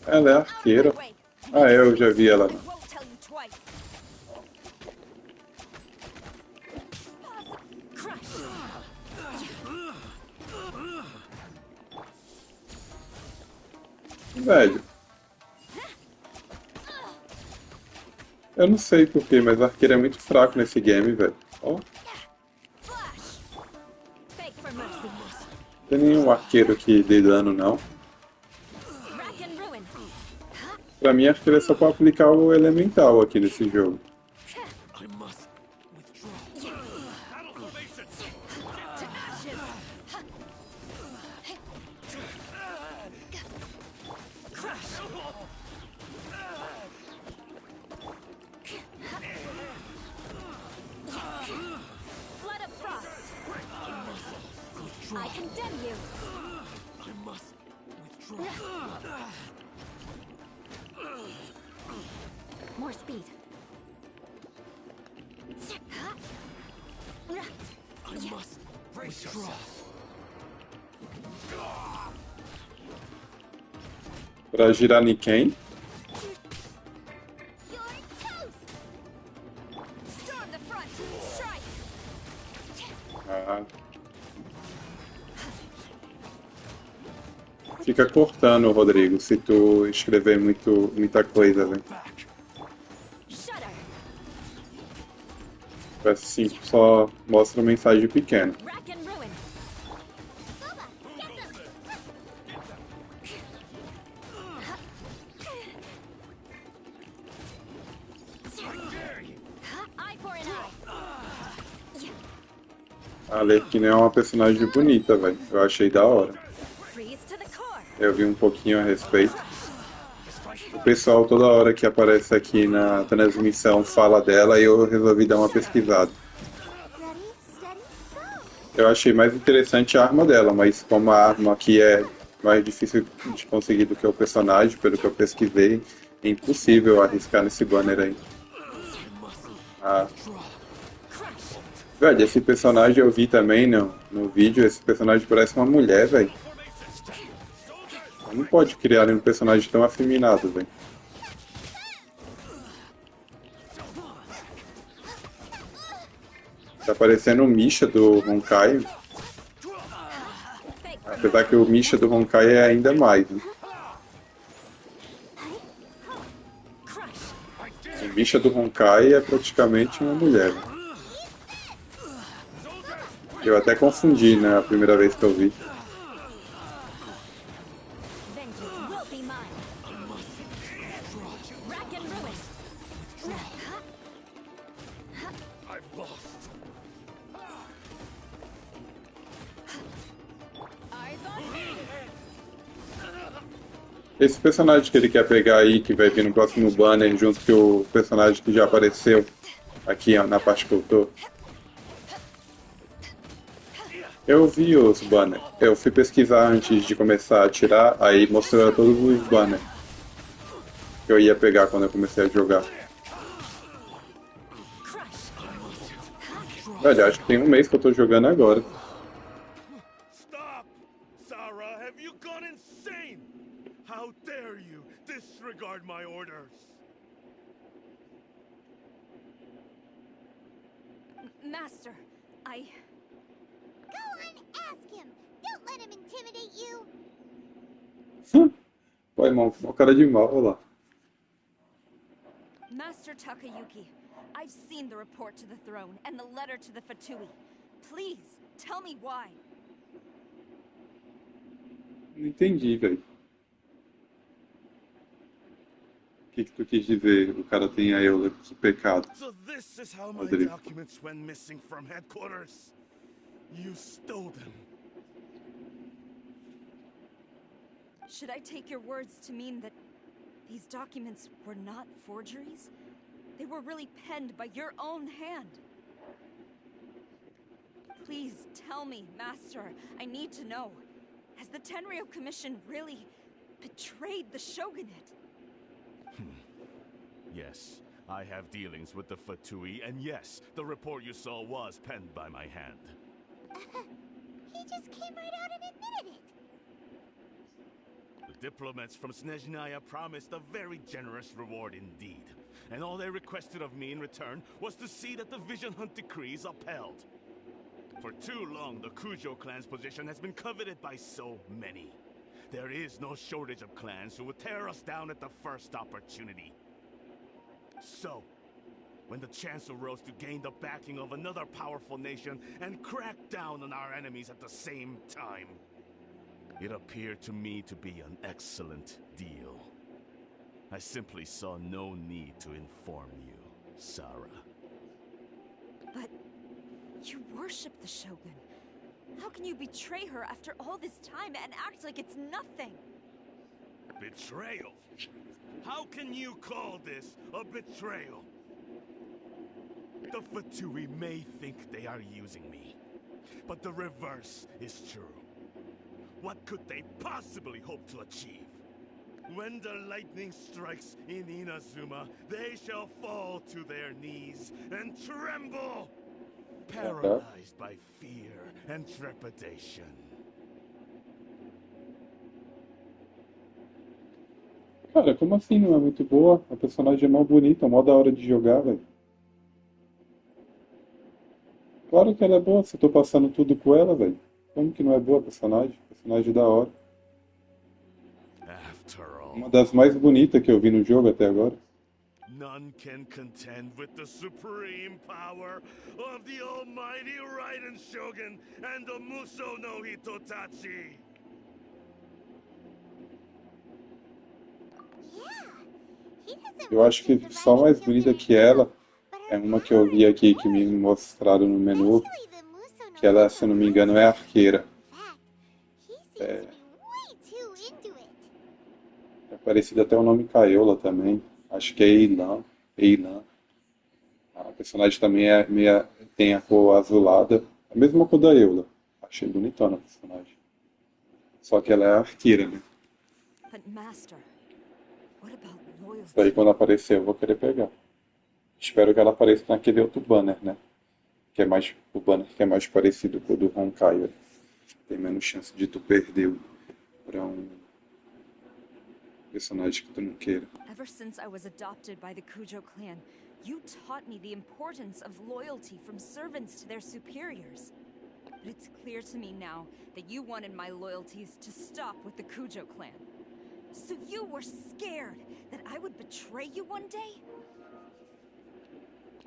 Ela é arqueira. Ah, eu já vi ela. I won't tell you twice. Velho. Eu não sei porquê, mas o arqueiro é muito fraco nesse game, velho. Ó. Não tem nenhum arqueiro que dê dano, não. Pra mim, acho que ele é só pra aplicar o elemental aqui nesse jogo. I condemn you. I must withdraw. More speed. I must withdraw. Pra girar em quem? Ah. Fica cortando, Rodrigo, se tu escrever muita coisa, velho. PS5 só mostra mensagem pequena. A Lerquina é uma personagem bonita, velho. Eu achei da hora. Eu vi um pouquinho a respeito. O pessoal toda hora que aparece aqui na transmissão fala dela e eu resolvi dar uma pesquisada. Eu achei mais interessante a arma dela, mas como a arma aqui é mais difícil de conseguir do que o personagem, pelo que eu pesquisei, é impossível arriscar nesse banner aí. Ah. Velho, esse personagem eu vi também no vídeo, esse personagem parece uma mulher, velho. Não pode criar um personagem tão afeminado, velho. Tá parecendo o Misha do Honkai. Apesar que o Misha do Honkai é ainda mais, né? O Misha do Honkai é praticamente uma mulher. Eu até confundi na primeira vez que eu vi. Esse personagem que ele quer pegar aí, que vai vir no próximo banner, junto com o personagem que já apareceu aqui ó, na parte que eu tô. Eu vi os banners. Eu fui pesquisar antes de começar a tirar, aí mostrou todos os banners que eu ia pegar quando eu comecei a jogar. Velho, acho que tem um mês que eu tô jogando agora. Stop! Sarah, have you gone insane? How dare you disregard my orders? Master, I... Go on, ask him. Don't let him intimidate you. Pô, irmão, uma cara de mal, olha lá. Master Takayuki, I've seen the report to the throne and the letter to the Fatui. Please, tell me why. Não entendi, velho. O que tu quis dizer? O cara tem a eu de pecado. So this is how my Rodrigo. documents went missing from headquarters. You stole them. Should I take your words to mean that these documents were not forgeries? They were really penned by your own hand. Please tell me, Master. I need to know. Has the Tenryo Commission really betrayed the shogunate? Yes, I have dealings with the Fatui, and yes, the report you saw was penned by my hand. He just came right out and admitted it. The diplomats from Snezhnaya promised a very generous reward indeed. And all they requested of me in return was to see that the Vision Hunt decree is upheld. For too long, the Kujo clan's position has been coveted by so many. There is no shortage of clans who would tear us down at the first opportunity. So, when the chance arose to gain the backing of another powerful nation and crack down on our enemies at the same time, it appeared to me to be an excellent deal. I simply saw no need to inform you, Sarah. But you worship the Shogun. How can you betray her after all this time and act like it's nothing? Betrayal? How can you call this a betrayal? The Fatui may think they are using me, but the reverse is true. What could they possibly hope to achieve? When the lightning strikes in Inazuma, they shall fall to their knees and tremble, paralyzed by fear and trepidation. Cara, como assim não é muito boa? A personagem é mó bonita, mó da hora de jogar, velho. Claro que ela é boa, se eu tô passando tudo com ela, velho. Como que não é boa a personagem? Personagem da hora. Uma das mais bonitas que eu vi no jogo até agora. None can contend with the supreme power of the almighty Raiden Shogun and the Muso no Hitotachi. Eu acho que só mais bonita que ela é uma que eu vi aqui que me mostraram no menu, que ela, se eu não me engano, é arqueira. É parecido até o nome Kaiola também. Acho que é Eilan. A personagem também tem a cor azulada, a mesma cor da Eula. Achei bonitona a personagem. Só que ela é arqueira, né? Isso aí quando aparecer eu vou querer pegar. Espero que ela apareça naquele outro banner, né? Que é mais, o banner que é mais parecido com o do Honkai. Tem menos chance de tu perder para um personagem que tu não queira. Ever since I was adopted by the Kujo clan, you taught me the importance of loyalty from servants to their superiors. But it's clear to me now that you wanted my loyalties to stop with the Kujo clan. So you were scared that I would betray you one day?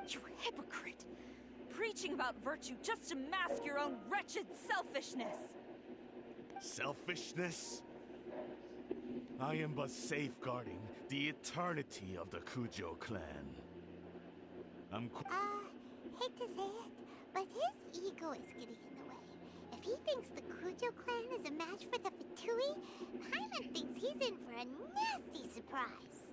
You hypocrite! Preaching about virtue just to mask your own wretched selfishness! Selfishness? I am but safeguarding the eternity of the Kujo clan. Hate to say it, but his ego is getting in the way. If he thinks the Kujo clan is a match for the Fatui, Paimon thinks he's in for a nasty surprise.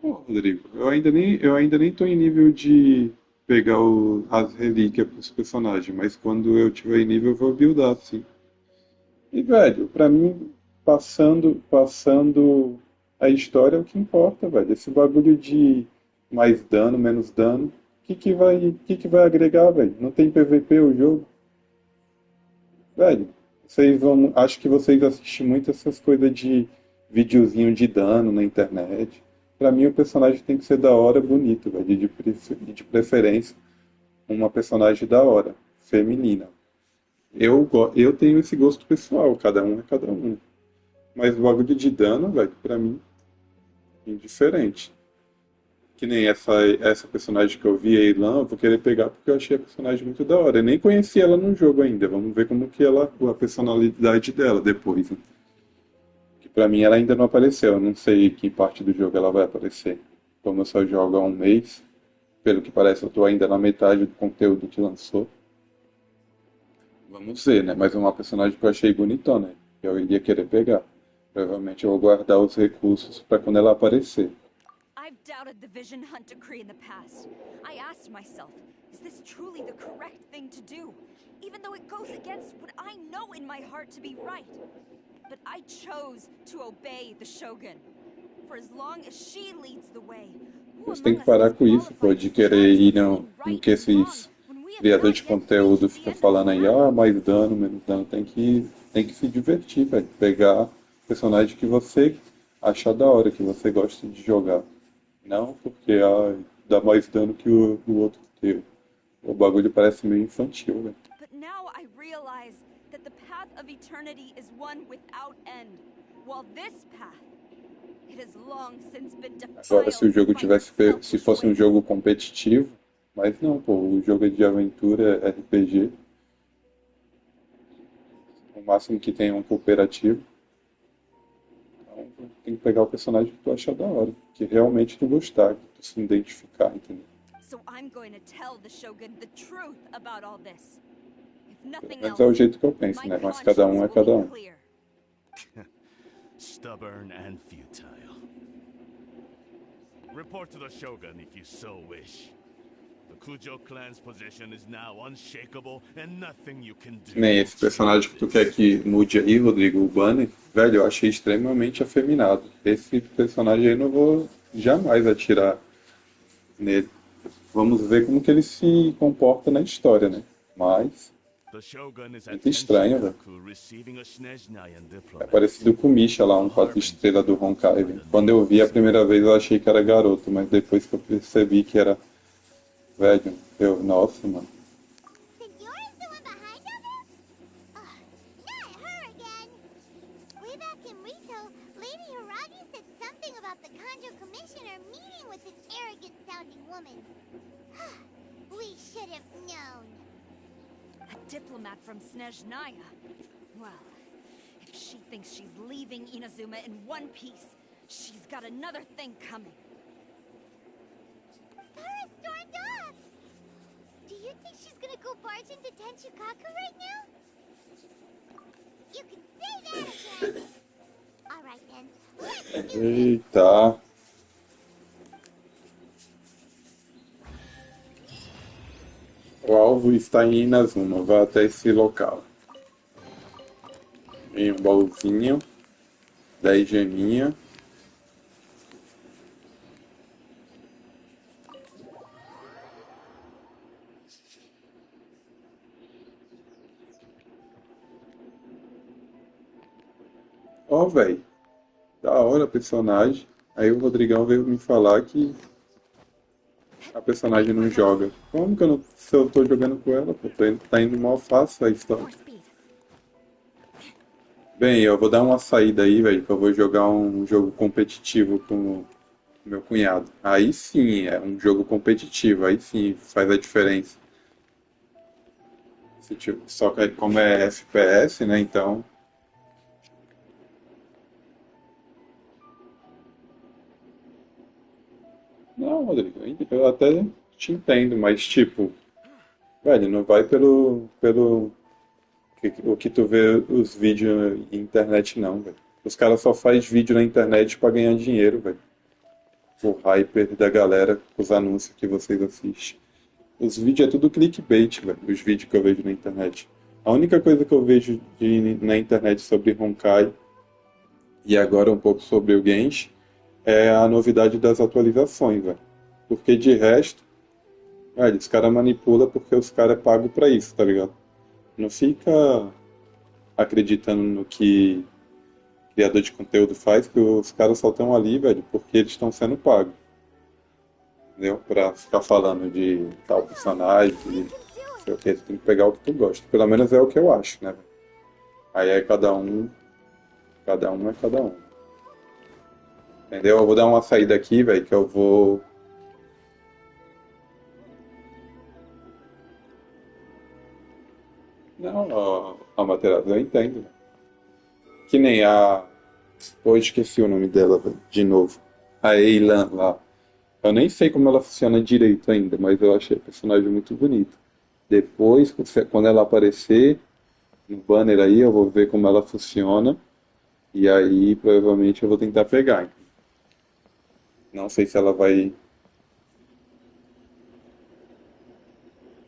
Pô, Rodrigo, eu ainda nem tô em nível de pegar as relíquias pros personagens, mas quando eu tiver em nível eu vou buildar, sim. E, velho, pra mim, passando a história é o que importa, velho. Esse bagulho de mais dano, menos dano, que vai agregar, velho? Não tem PVP o jogo. Velho, acho que vocês assistem muito essas coisas de videozinho de dano na internet. Pra mim o personagem tem que ser da hora, bonito, velho. De preferência, uma personagem da hora, feminina. Eu tenho esse gosto pessoal, cada um é cada um. Mas o bagulho de dano, velho, pra mim, indiferente. Que nem essa personagem que eu vi, a Eilan, eu vou querer pegar porque eu achei a personagem muito da hora. Eu nem conheci ela no jogo ainda. Vamos ver como que a personalidade dela depois, né? Que pra mim ela ainda não apareceu. Eu não sei que parte do jogo ela vai aparecer. Como eu só jogo há um mês, pelo que parece eu tô ainda na metade do conteúdo que lançou. Vamos ver, né? Mas é uma personagem que eu achei bonitona. Eu iria querer pegar. Provavelmente eu vou guardar os recursos pra quando ela aparecer. I've doubted the Vision Hunt decree in the past. I asked myself, is this truly the correct thing to do? Even though it goes against what I know in my heart to be right. But I chose to obey the Shogun. for as long as she leads the way. Você tem que parar com isso, pô, de querer ir no que esses criadores de conteúdo ficam falando aí, mais dano, menos dano. Tem que se divertir, velho. Pegar personagem que você achar da hora, que você gosta de jogar. Não porque dá mais dano que o outro teu. O bagulho parece meio infantil, velho. But now I realize that the path of eternity is one without end, while this path, it has long since been Agora, se o defiled jogo by tivesse, its se selfish fosse um ways. jogo competitivo, mas não, pô, o jogo é de aventura, é RPG. O máximo que tem é um cooperativo. Então, tem que pegar o personagem que tu achar da hora, que realmente tu gostar, que tu se identificar, entendeu? So I'm going to tell the Shogun the truth about all this. If Pelo nothing menos else, é o jeito que eu penso, my né? Mas cada um é conscience cada will um. be clear. Stubborn and futile. Report to the Shogun if you so wish. The Kujo clan's position is now unshakable and nothing you can do. Nem esse personagem que tu quer que mude aí, Rodrigo, o Banner, velho, eu achei extremamente afeminado. Esse personagem aí eu não vou jamais atirar nele. Vamos ver como que ele se comporta na história, né? Mas muito estranho, velho. É parecido com o Misha lá, um 4 estrelas do Honkai, velho. Quando eu vi a primeira vez eu achei que era garoto, mas depois que eu percebi que era velho, nossa, mano. Signora's the one behind all this? Ugh, not her again. Way back in Rito, Lady Hiragi said something about the Kanjo Commissioner meeting with an arrogant-sounding woman. We should have known. A diplomat from Snezhnaya. Well, if she thinks she's leaving Inazuma in one piece, she's got another thing coming. Sarah stormed off. Do you think she's gonna go barge into Tenchukaku right now? You can say that again. All right then, let's do this. Eita. O alvo está em Inazuma, vá até esse local. Em um baúzinho, 10 geminha. Ó, velho, da hora a personagem. Aí o Rodrigão veio me falar que a personagem não joga. Como que eu não, se eu tô jogando com ela, pô, tá indo mal fácil a história. Bem, eu vou dar uma saída aí, velho, que eu vou jogar um jogo competitivo com o meu cunhado. Aí sim, é um jogo competitivo, aí sim faz a diferença. Só que como é FPS, né, então... Não, Rodrigo, eu até te entendo, mas tipo, velho, não vai o que tu vê os vídeos na internet não, velho. Os caras só fazem vídeo na internet pra ganhar dinheiro, velho. O hyper da galera, os anúncios que vocês assistem. Os vídeos é tudo clickbait, velho, os vídeos que eu vejo na internet. A única coisa que eu vejo na internet sobre Honkai e agora um pouco sobre o Genshin é a novidade das atualizações, velho. Porque de resto, velho, os caras manipulam porque os caras pagam pra isso, tá ligado? Não fica acreditando no que o criador de conteúdo faz, que os caras só estão ali, velho, porque eles estão sendo pagos. Entendeu? Pra ficar falando de tal personagem, de sei o que, tu tem que pegar o que tu gosta. Pelo menos é o que eu acho, né, velho? Aí é cada um é cada um. Entendeu? Eu vou dar uma saída aqui, velho, que eu vou... Não, a Materazzi, eu entendo. Que nem a... Hoje esqueci o nome dela, velho, de novo. A Eilan lá. Eu nem sei como ela funciona direito ainda, mas eu achei a personagem muito bonita. Depois, quando ela aparecer no banner aí, eu vou ver como ela funciona. E aí, provavelmente, eu vou tentar pegar. Não sei se ela vai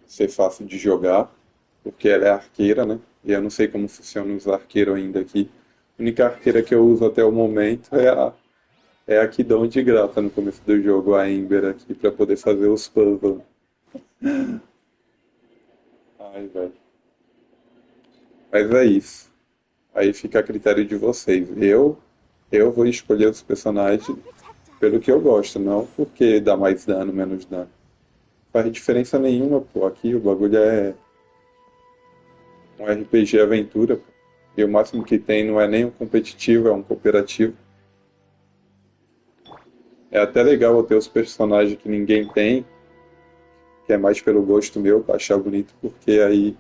ser fácil de jogar, porque ela é arqueira, né? E eu não sei como funcionam os arqueiros ainda aqui. A única arqueira que eu uso até o momento é É a que dão de graça no começo do jogo, a Ember aqui, pra poder fazer os puzzles. Ai, velho. Mas é isso. Aí fica a critério de vocês. Eu vou escolher os personagens pelo que eu gosto, não porque dá mais dano, menos dano. Faz diferença nenhuma, pô. Aqui o bagulho é um RPG aventura, pô. E o máximo que tem não é nem um competitivo, é um cooperativo. É até legal eu ter os personagens que ninguém tem, que é mais pelo gosto meu, pra achar bonito, porque aí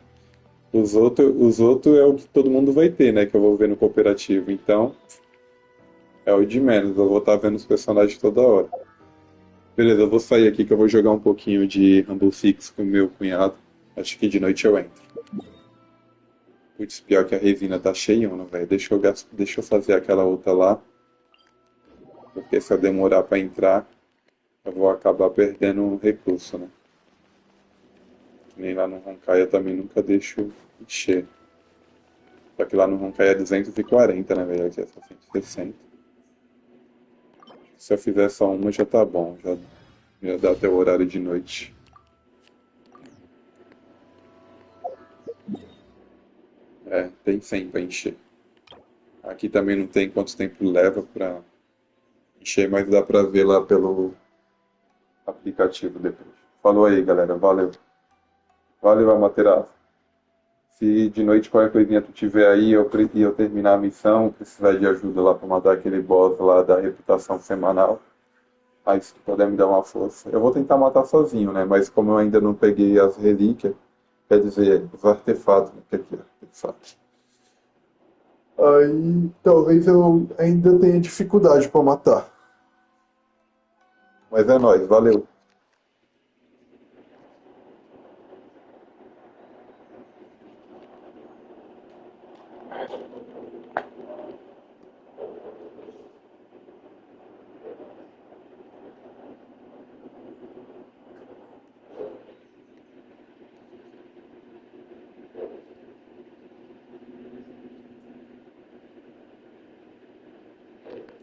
os outros é o que todo mundo vai ter, né? Que eu vou ver no cooperativo. Então, é o de menos. Eu vou estar vendo os personagens toda hora. Beleza, eu vou sair aqui que eu vou jogar um pouquinho de Rumble Six com o meu cunhado. Acho que de noite eu entro. Putz, pior que a resina tá cheiona, velho. Deixa eu fazer aquela outra lá. Porque se eu demorar pra entrar, eu vou acabar perdendo um recurso, né? Que nem lá no Honkai eu também nunca deixo encher. Só que lá no Honkai é 240, né, velho? Aqui é só 160. Se eu fizer só uma já tá bom. Já dá até o horário de noite. É, tem 100 pra encher. Aqui também não tem quanto tempo leva pra encher, mas dá pra ver lá pelo aplicativo depois. Falou aí, galera. Valeu. Valeu, Amaterasu. Se de noite qualquer coisinha tu tiver aí e eu terminar a missão, precisar de ajuda lá pra matar aquele boss lá da reputação semanal, aí se tu puder me dar uma força. Eu vou tentar matar sozinho, né? Mas como eu ainda não peguei as relíquias, quer dizer, os artefatos, né? Que aqui, artefatos. Aí talvez eu ainda tenha dificuldade pra matar. Mas é nóis, valeu.